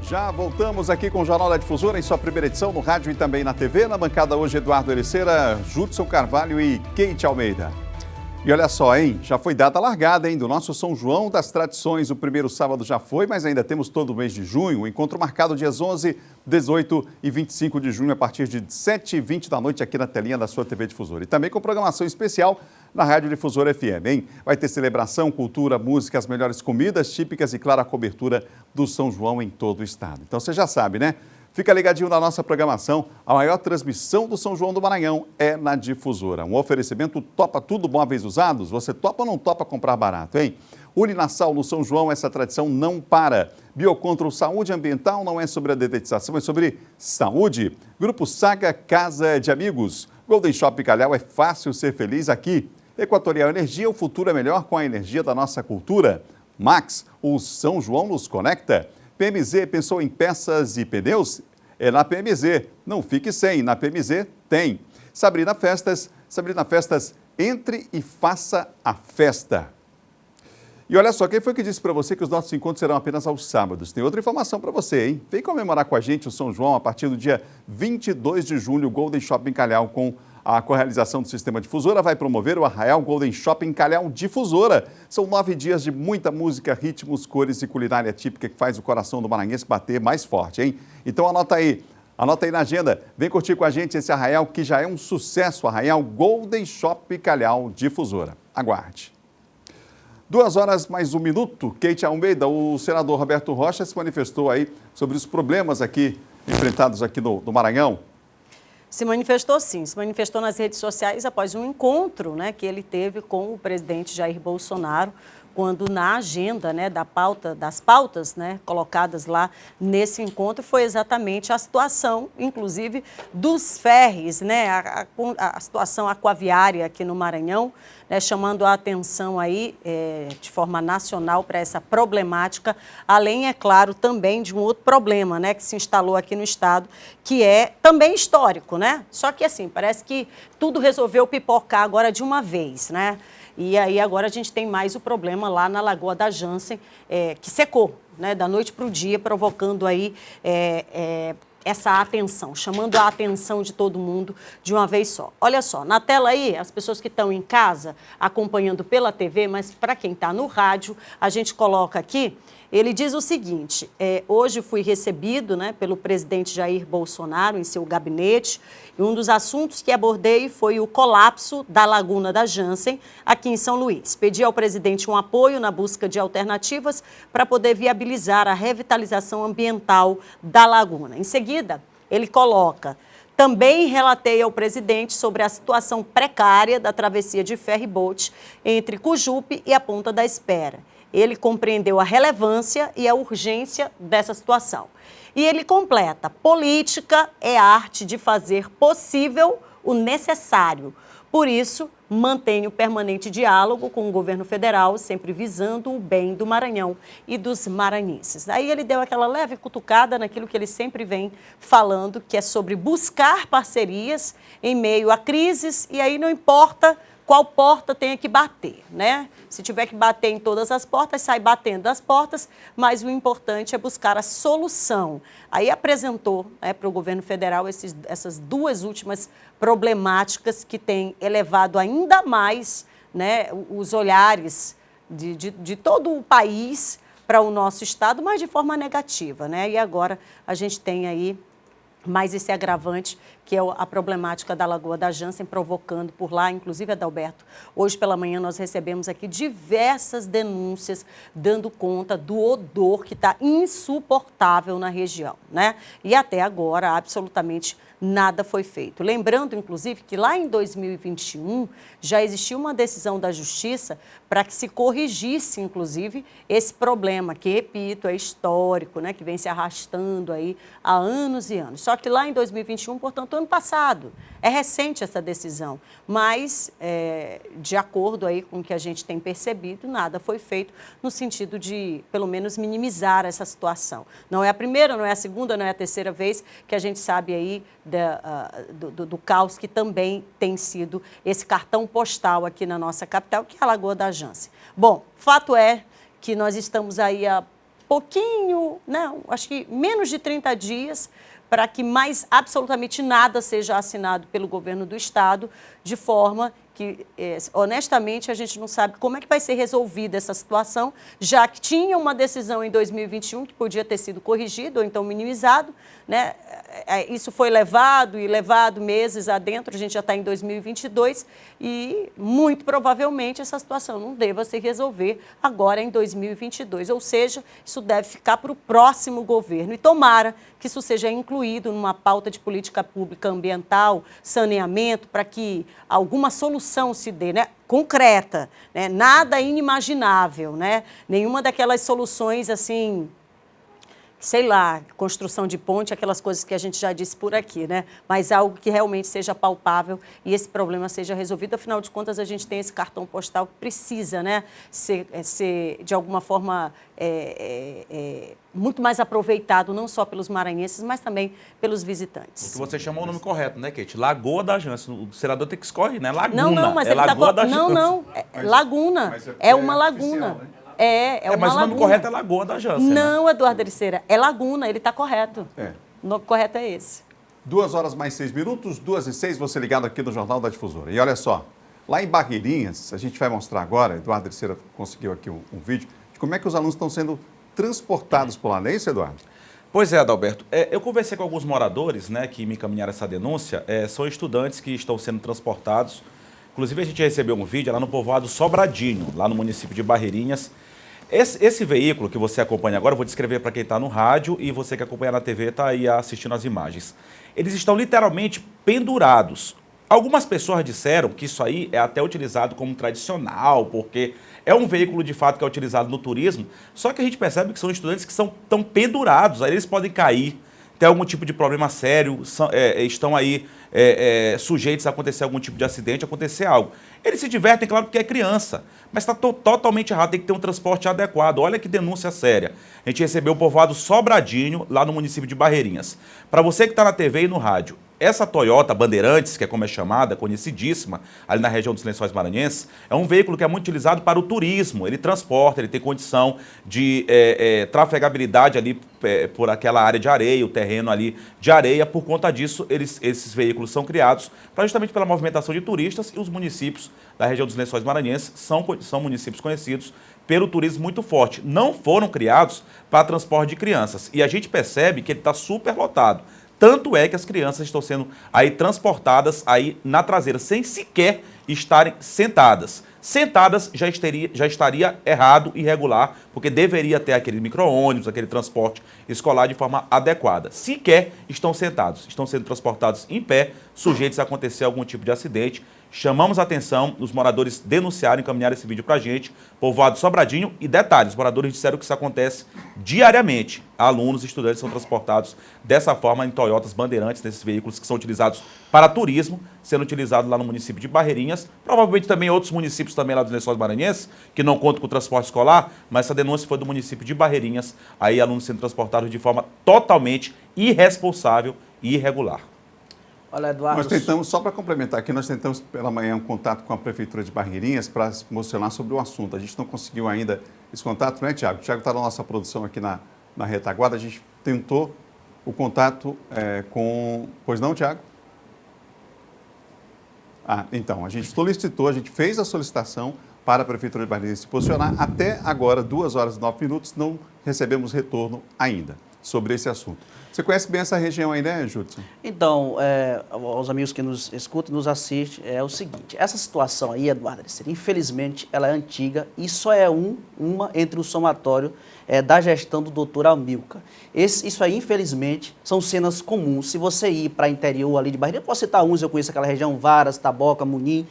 Já voltamos aqui com o Jornal da Difusora em sua primeira edição no rádio e também na TV. Na bancada hoje, Eduardo Ericeira, Judson Carvalho e Keide Almeida. E olha só, hein? Já foi data largada, hein? Do nosso São João das Tradições. O primeiro sábado já foi, mas ainda temos todo o mês de junho. O encontro marcado dias 11, 18 e 25 de junho, a partir de 7h20 da noite aqui na telinha da sua TV Difusora. E também com programação especial na Rádio Difusora FM, hein? Vai ter celebração, cultura, música, as melhores comidas típicas e, claro, a cobertura do São João em todo o estado. Então você já sabe, né? Fica ligadinho na nossa programação. A maior transmissão do São João do Maranhão é na Difusora. Um oferecimento Topa Tudo Móveis Usados. Você topa ou não topa comprar barato, hein? Uninasal no São João, essa tradição não para. Biocontrol Saúde Ambiental não é sobre a dedetização, é sobre saúde. Grupo Saga Casa de Amigos. Golden Shopping Calhau, é fácil ser feliz aqui. Equatorial Energia, o futuro é melhor com a energia da nossa cultura. Max, o São João nos conecta. PMZ, pensou em peças e pneus? É na PMZ. Não fique sem, na PMZ tem. Sabrina Festas, entre e faça a festa. E olha só, quem foi que disse para você que os nossos encontros serão apenas aos sábados? Tem outra informação para você, hein? Vem comemorar com a gente o São João a partir do dia 22 de julho, Golden Shopping Calhau, com a correalização do Sistema Difusora, vai promover o Arraial Golden Shopping Calhau Difusora. São 9 dias de muita música, ritmos, cores e culinária típica que faz o coração do maranhense bater mais forte, hein? Então anota aí na agenda, vem curtir com a gente esse Arraial que já é um sucesso, Arraial Golden Shopping Calhau Difusora. Aguarde. 2 horas mais 1 minuto, Kate Almeida, o senador Roberto Rocha se manifestou aí sobre os problemas aqui enfrentados aqui no Maranhão. Se manifestou sim, se manifestou nas redes sociais após um encontro, né, que ele teve com o presidente Jair Bolsonaro, quando na agenda, né, das pautas, né, colocadas lá nesse encontro foi exatamente a situação, inclusive, dos ferries, né, a situação aquaviária aqui no Maranhão, né, chamando a atenção aí de forma nacional para essa problemática, além, é claro, também de um outro problema, né, que se instalou aqui no estado, que é também histórico, né? Só que assim, parece que tudo resolveu pipocar agora de uma vez, né? E aí agora a gente tem mais o problema lá na Lagoa da Jansen, que secou, né, da noite para o dia, provocando aí essa atenção, chamando a atenção de todo mundo de uma vez só. Olha só, na tela aí, as pessoas que estão em casa acompanhando pela TV, mas para quem está no rádio, a gente coloca aqui, ele diz o seguinte, hoje fui recebido, né, pelo presidente Jair Bolsonaro em seu gabinete, e um dos assuntos que abordei foi o colapso da Laguna da Jansen, aqui em São Luís. Pedi ao presidente um apoio na busca de alternativas para poder viabilizar a revitalização ambiental da laguna. Em seguida, ele coloca: também relatei ao presidente sobre a situação precária da travessia de ferry-boat entre Cujupe e a Ponta da Espera. Ele compreendeu a relevância e a urgência dessa situação. E ele completa: política é a arte de fazer possível o necessário. Por isso, mantenho permanente diálogo com o governo federal, sempre visando o bem do Maranhão e dos maranhenses. Aí ele deu aquela leve cutucada naquilo que ele sempre vem falando, que é sobre buscar parcerias em meio a crises, e aí não importa qual porta tenha que bater, né? Se tiver que bater em todas as portas, sai batendo as portas, mas o importante é buscar a solução. Aí apresentou, né, para o governo federal essas 2 últimas problemáticas que têm elevado ainda mais, né, os olhares de todo o país para o nosso estado, mas de forma negativa, né? E agora a gente tem aí mais esse agravante, que é a problemática da Lagoa da Jansen, provocando por lá, inclusive, Adalberto. Hoje pela manhã nós recebemos aqui diversas denúncias dando conta do odor que está insuportável na região, né? E até agora, absolutamente nada foi feito. Lembrando, inclusive, que lá em 2021 já existiu uma decisão da Justiça para que se corrigisse, inclusive, esse problema, que, repito, é histórico, né, que vem se arrastando aí há anos e anos. Só que lá em 2021, portanto, ano passado, é recente essa decisão, mas, de acordo aí com o que a gente tem percebido, nada foi feito no sentido de, pelo menos, minimizar essa situação. Não é a primeira, não é a segunda, não é a terceira vez que a gente sabe aí do caos que também tem sido esse cartão postal aqui na nossa capital, que é a Lagoa da Jansen. Bom, fato é que nós estamos aí há pouquinho, não, acho que menos de 30 dias, para que mais absolutamente nada seja assinado pelo governo do estado, de forma que, honestamente, a gente não sabe como é que vai ser resolvida essa situação, já que tinha uma decisão em 2021 que podia ter sido corrigido ou então minimizado, né? Isso foi levado meses adentro, a gente já está em 2022 e, muito provavelmente, essa situação não deva se resolver agora em 2022, ou seja, isso deve ficar para o próximo governo e tomara que isso seja incluído numa pauta de política pública ambiental, saneamento, para que alguma solução solução se dê, né, concreta, né, nada inimaginável, né, nenhuma daquelas soluções assim, sei lá, construção de ponte, aquelas coisas que a gente já disse por aqui, né? Mas algo que realmente seja palpável e esse problema seja resolvido. Afinal de contas, a gente tem esse cartão postal que precisa, né, ser de alguma forma muito mais aproveitado, não só pelos maranhenses, mas também pelos visitantes. O que você chamou o nome correto, né, Kate? Lagoa da Jança. O senador tem que escolher, né? Laguna. Não, mas é ele Lagoa da Jança. Não, laguna. É uma laguna. Oficial, né? Uma mas o nome laguna. correto é Lagoa da Jança. Não, Eduardo Ericeira, é laguna, ele está correto. O nome correto é esse. 2h mais 6 minutos, 2h06, você ligado aqui no Jornal da Difusora. E olha só, lá em Barreirinhas, a gente vai mostrar agora, Eduardo Ericeira conseguiu aqui um vídeo, de como é que os alunos estão sendo transportados por lá, não é isso, Eduardo? Pois é, Adalberto. Eu conversei com alguns moradores, né, que me encaminharam essa denúncia. São estudantes que estão sendo transportados. Inclusive, a gente recebeu um vídeo lá no povoado Sobradinho, lá no município de Barreirinhas. Esse veículo que você acompanha agora, eu vou descrever para quem está no rádio e você que acompanha na TV está aí assistindo as imagens. Eles estão literalmente pendurados. Algumas pessoas disseram que isso aí é até utilizado como tradicional, porque é um veículo de fato que é utilizado no turismo, só que a gente percebe que são estudantes que estão pendurados, aí eles podem cair, ter algum tipo de problema sério, estão aí sujeitos a acontecer algum tipo de acidente, acontecer algo. Eles se divertem, claro, porque é criança, mas está totalmente errado, tem que ter um transporte adequado. Olha que denúncia séria. A gente recebeu o povoado Sobradinho, lá no município de Barreirinhas. Para você que está na TV e no rádio, essa Toyota Bandeirantes, que é como é chamada, conhecidíssima, ali na região dos Lençóis Maranhenses, é um veículo que é muito utilizado para o turismo. Ele transporta, ele tem condição de trafegabilidade ali por aquela área de areia, o terreno ali de areia. Por conta disso, esses veículos são criados justamente pela movimentação de turistas, e os municípios da região dos Lençóis Maranhenses são municípios conhecidos pelo turismo muito forte. Não foram criados para transporte de crianças. E a gente percebe que ele está super lotado. Tanto é que as crianças estão sendo aí transportadas aí na traseira, sem sequer estarem sentadas. Sentadas já estaria errado e irregular, porque deveria ter aquele micro-ônibus, aquele transporte escolar de forma adequada. Sequer estão sentados, estão sendo transportados em pé, sujeitos a acontecer algum tipo de acidente. Chamamos a atenção, os moradores denunciaram, encaminharam esse vídeo pra gente, povoado Sobradinho, e detalhes, os moradores disseram que isso acontece diariamente. Alunos e estudantes são transportados dessa forma em Toyotas Bandeirantes, nesses veículos que são utilizados para turismo, sendo utilizados lá no município de Barreirinhas, provavelmente também outros municípios também lá dos Lençóis Maranhenses, que não contam com o transporte escolar, mas essa denúncia foi do município de Barreirinhas, aí alunos sendo transportados de forma totalmente irresponsável e irregular. Olha, Eduardo... Nós tentamos, só para complementar aqui, nós tentamos pela manhã um contato com a Prefeitura de Barreirinhas para se emocionar sobre o assunto. A gente não conseguiu ainda esse contato, né, Tiago? O Tiago está na nossa produção aqui na retaguarda. A gente tentou o contato com... Pois não, Tiago? Então, a gente solicitou, a gente fez a solicitação para a Prefeitura de Barreirinhas se posicionar. Até agora, 2h09, não recebemos retorno ainda sobre esse assunto. Você conhece bem essa região aí, né, Judson? Então, aos amigos que nos escutam e nos assistem, é o seguinte, essa situação aí, Eduardo, infelizmente, ela é antiga e só é uma entre o somatório da gestão do doutor Amilcar. Isso aí, infelizmente, são cenas comuns. Se você ir para o interior ali de Barreirinhas, eu posso citar uns, eu conheço aquela região, Varas, Taboca, Munim,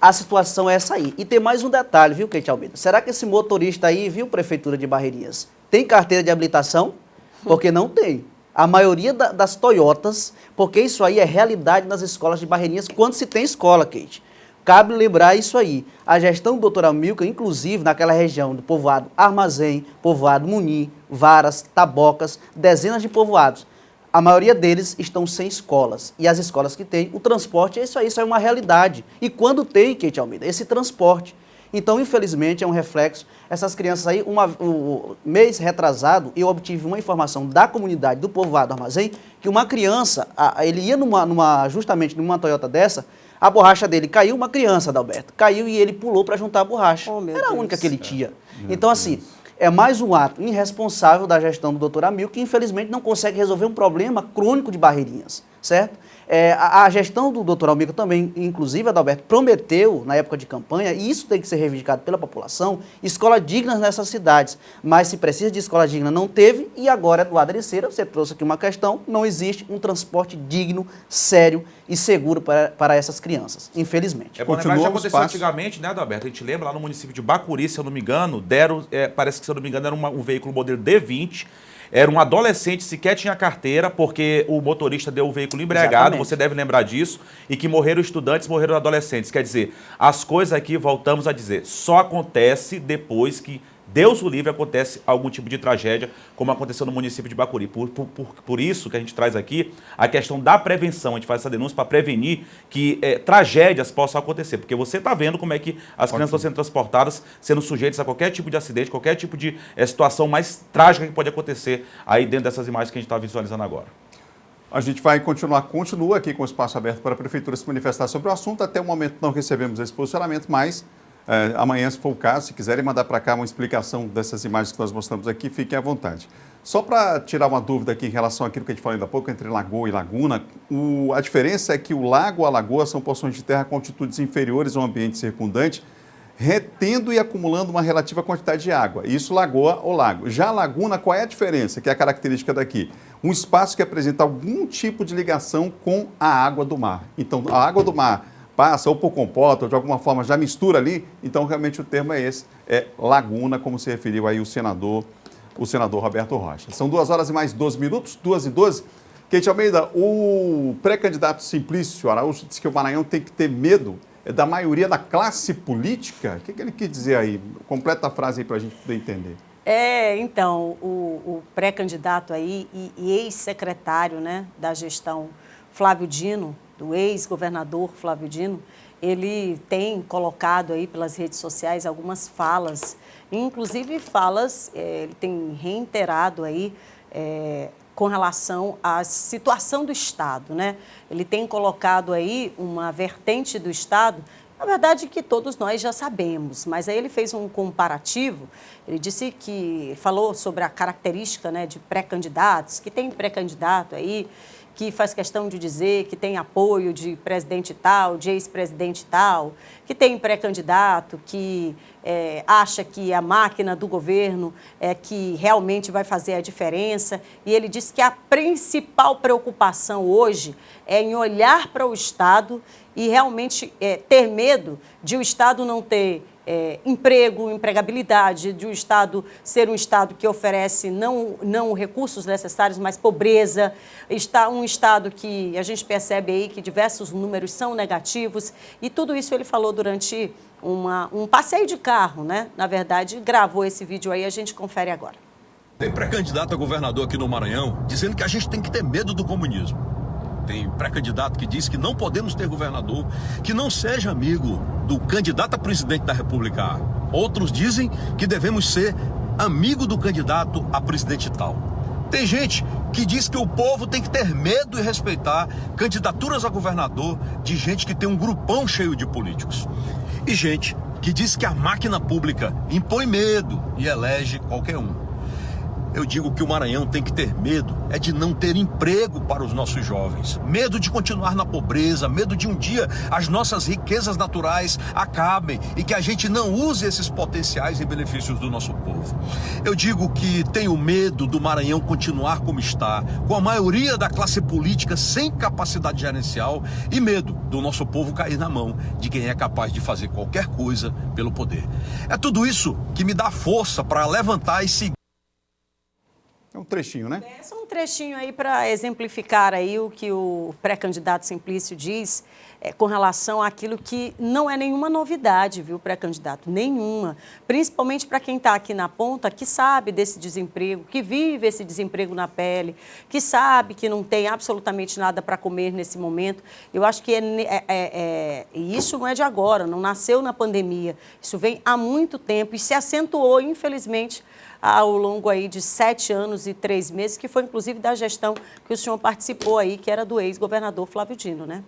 a situação é essa aí. E tem mais um detalhe, viu, Kate Almeida? Será que esse motorista aí, viu, Prefeitura de Barreirinhas, tem carteira de habilitação? Porque não tem. A maioria das Toyotas, porque isso aí é realidade nas escolas de Barreirinhas, quando se tem escola, Kate. Cabe lembrar isso aí. A gestão do doutor Amilcar, inclusive naquela região do povoado Armazém, povoado Munim, Varas, Tabocas, dezenas de povoados. A maioria deles estão sem escolas. E as escolas que têm, o transporte, isso aí é uma realidade. E quando tem, Kate Almeida, esse transporte. Então, infelizmente, é um reflexo. Essas crianças aí, um mês retrasado, eu obtive uma informação da comunidade do povoado Armazém, que uma criança, ele ia justamente numa Toyota dessa, a borracha dele caiu, uma criança, Adalberto, caiu e ele pulou para juntar a borracha. Era a única que ele tinha. Então, assim, é mais um ato irresponsável da gestão do doutor Amilcar, que infelizmente não consegue resolver um problema crônico de Barreirinhas. certo? A gestão do doutor Almir também, inclusive, Adalberto, prometeu, na época de campanha, e isso tem que ser reivindicado pela população, escolas dignas nessas cidades. Mas se precisa de escola digna, não teve, e agora, Eduardo Ericeira, você trouxe aqui uma questão, não existe um transporte digno, sério e seguro para essas crianças, infelizmente. É bom lembrar que já aconteceu antigamente, né, Adalberto? A gente lembra lá no município de Bacuri, se eu não me engano, deram, parece que, se eu não me engano, era um veículo modelo D20. Era um adolescente, sequer tinha carteira, porque o motorista deu o veículo embriagado, exatamente. Você deve lembrar disso, e que morreram estudantes, morreram adolescentes. Quer dizer, as coisas aqui, voltamos a dizer, só acontece depois que, Deus o livre, acontece algum tipo de tragédia, como aconteceu no município de Bacuri. Por isso que a gente traz aqui a questão da prevenção. A gente faz essa denúncia para prevenir que tragédias possam acontecer. Porque você está vendo como é que as crianças estão sendo transportadas, sendo sujeitas a qualquer tipo de acidente, qualquer tipo de situação mais trágica que pode acontecer aí dentro dessas imagens que a gente está visualizando agora. A gente vai continua aqui com o espaço aberto para a Prefeitura se manifestar sobre o assunto. Até o momento não recebemos esse posicionamento, mas amanhã, se for o caso, se quiserem mandar para cá uma explicação dessas imagens que nós mostramos aqui, fiquem à vontade. Só para tirar uma dúvida aqui em relação àquilo que a gente falou ainda há pouco, entre lagoa e laguna, a diferença é que o lago ou a lagoa são porções de terra com altitudes inferiores ao ambiente circundante, retendo e acumulando uma relativa quantidade de água. Isso, lagoa ou lago. Já a laguna, qual é a diferença, que é a característica daqui? Um espaço que apresenta algum tipo de ligação com a água do mar. Então, a água do mar passa ou por compota ou de alguma forma já mistura ali, então realmente o termo é esse, é laguna, como se referiu aí o senador Roberto Rocha. São 2 horas e mais 12 minutos, 2h12. Kate Almeida, o pré-candidato Simplício Araújo disse que o Maranhão tem que ter medo da maioria da classe política. O que ele quis dizer aí? Completa a frase aí para a gente poder entender. Então, o pré-candidato aí e ex-secretário, né, da gestão Flávio Dino, do ex-governador Flávio Dino, ele tem colocado aí pelas redes sociais algumas falas, inclusive falas, ele tem reiterado aí com relação à situação do Estado, né? Ele tem colocado aí uma vertente do Estado, na verdade que todos nós já sabemos, mas aí ele fez um comparativo, ele disse que, falou sobre a característica, né, de pré-candidatos, que tem pré-candidato aí, que faz questão de dizer que tem apoio de presidente tal, de ex-presidente tal, que tem pré-candidato que acha que a máquina do governo é que realmente vai fazer a diferença. E ele disse que a principal preocupação hoje é em olhar para o Estado e realmente ter medo de o Estado não ter emprego, empregabilidade, de o Estado ser um Estado que oferece não recursos necessários, mas pobreza, um Estado que a gente percebe aí que diversos números são negativos, e tudo isso ele falou durante um passeio de carro, né? Na verdade, gravou esse vídeo aí, a gente confere agora. Tem pré-candidato a governador aqui no Maranhão dizendo que a gente tem que ter medo do comunismo. Tem pré-candidato que diz que não podemos ter governador que não seja amigo do candidato a presidente da República. Outros dizem que devemos ser amigo do candidato a presidente tal. Tem gente que diz que o povo tem que ter medo e respeitar candidaturas a governador de gente que tem um grupão cheio de políticos. E gente que diz que a máquina pública impõe medo e elege qualquer um. Eu digo que o Maranhão tem que ter medo, é de não ter emprego para os nossos jovens. Medo de continuar na pobreza, medo de um dia as nossas riquezas naturais acabem e que a gente não use esses potenciais em benefícios do nosso povo. Eu digo que tenho medo do Maranhão continuar como está, com a maioria da classe política sem capacidade gerencial, e medo do nosso povo cair na mão de quem é capaz de fazer qualquer coisa pelo poder. É tudo isso que me dá força para levantar e seguir. É um trechinho, né? É só um trechinho aí para exemplificar aí o que o pré-candidato Simplício diz com relação àquilo que não é nenhuma novidade, viu, pré-candidato? Nenhuma. Principalmente para quem está aqui na ponta, que sabe desse desemprego, que vive esse desemprego na pele, que sabe que não tem absolutamente nada para comer nesse momento. Eu acho que isso não é de agora, não nasceu na pandemia. Isso vem há muito tempo e se acentuou, infelizmente, ao longo aí de 7 anos e 3 meses, que foi inclusive da gestão que o senhor participou aí, que era do ex-governador Flávio Dino, né?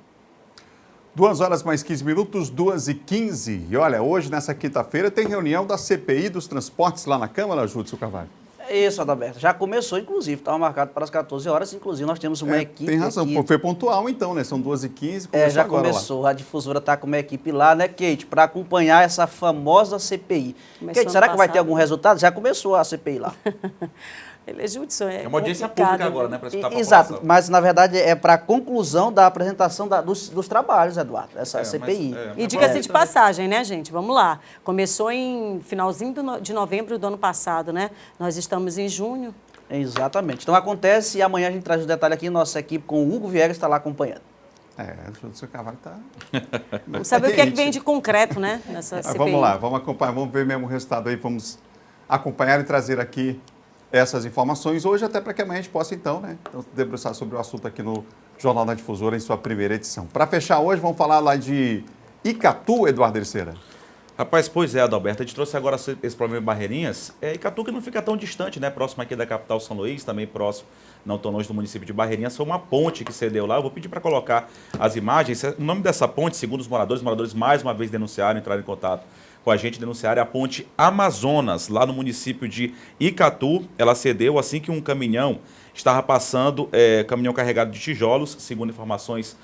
2 horas mais 15 minutos, 2h15. E olha, hoje, nessa quinta-feira, tem reunião da CPI dos transportes lá na Câmara, Júlio Carvalho. Isso, Adalberto. Já começou, inclusive. Estava marcado para as 14 horas. Inclusive, nós temos uma equipe. Tem razão. Aqui. Foi pontual, então, né? São 2h15. Já começou. Lá. A difusora está com uma equipe lá, né, Kate? Para acompanhar essa famosa CPI. Kate, será que vai ter algum resultado? Já começou a CPI lá. Judson, é uma audiência pública agora, né? Para escutar a população. Exato, mas na verdade é para a conclusão da apresentação dos trabalhos, Eduardo, essa CPI. E diga-se de passagem, né, gente? Vamos lá. Começou em finalzinho de novembro do ano passado, né? Nós estamos em junho. Exatamente. Então acontece e amanhã a gente traz o detalhe aqui, nossa equipe com o Hugo Viegas está lá acompanhando. O seu cavalo está... Vamos saber o que é que vem de concreto, né, nessa CPI. Vamos lá, vamos acompanhar, vamos ver mesmo o resultado aí, vamos acompanhar e trazer aqui essas informações hoje, até para que amanhã a gente possa, então, debruçar sobre o assunto aqui no Jornal da Difusora, em sua primeira edição. Para fechar hoje, vamos falar lá de Icatu, Eduardo Ericeira. Rapaz, pois é, Adalberto, a gente trouxe agora esse problema de Barreirinhas. Icatu que não fica tão distante, né? Próximo aqui da capital São Luís, também próximo, não tão longe do município de Barreirinhas. Foi uma ponte que cedeu lá. Eu vou pedir para colocar as imagens. O nome dessa ponte, segundo os moradores mais uma vez denunciaram, entraram em contato com a gente, denunciaram a ponte Amazonas, lá no município de Icatu. Ela cedeu assim que um caminhão estava passando, caminhão carregado de tijolos, segundo informações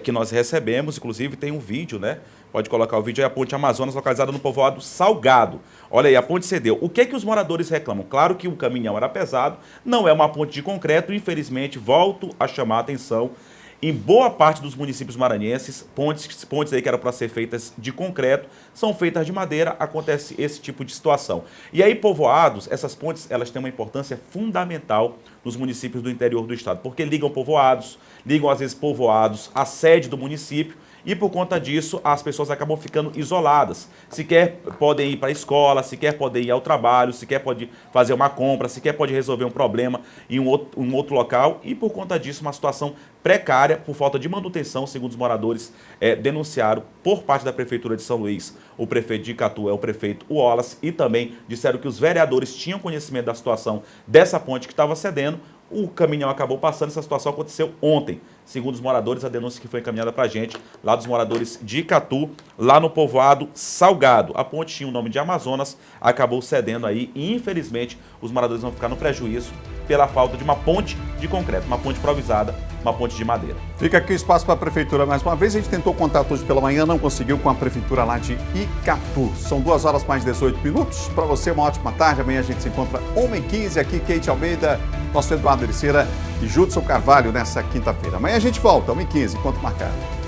que nós recebemos. Inclusive tem um vídeo, né? Pode colocar o vídeo aí, a ponte Amazonas, localizada no povoado Salgado. Olha aí, a ponte cedeu. O que os moradores reclamam? Claro que o caminhão era pesado, não é uma ponte de concreto, infelizmente, volto a chamar a atenção. Em boa parte dos municípios maranhenses, pontes aí que eram para ser feitas de concreto, são feitas de madeira, acontece esse tipo de situação. E aí, povoados, essas pontes, elas têm uma importância fundamental nos municípios do interior do estado, porque ligam povoados, às vezes povoados à sede do município, e por conta disso as pessoas acabam ficando isoladas. Sequer podem ir para a escola, sequer podem ir ao trabalho, sequer pode fazer uma compra, sequer pode resolver um problema em um outro local, e por conta disso uma situação precária por falta de manutenção, segundo os moradores denunciaram por parte da Prefeitura de São Luís. O prefeito de Icatu é o prefeito Wallace, e também disseram que os vereadores tinham conhecimento da situação dessa ponte que estava cedendo. O caminhão acabou passando, essa situação aconteceu ontem. Segundo os moradores, a denúncia que foi encaminhada para a gente, lá dos moradores de Icatu, lá no povoado Salgado. A ponte tinha o nome de Amazonas, acabou cedendo aí e, infelizmente, os moradores vão ficar no prejuízo pela falta de uma ponte de concreto, uma ponte improvisada, uma ponte de madeira. Fica aqui o espaço para a Prefeitura mais uma vez. A gente tentou contato hoje pela manhã, não conseguiu com a Prefeitura lá de Icatu. São 2 horas mais 18 minutos. Para você, uma ótima tarde. Amanhã a gente se encontra 1h15 aqui, Kate Almeida, nosso Eduardo Ericeira e Judson Carvalho nessa quinta-feira. Amanhã a gente volta, 1h15, enquanto marcado.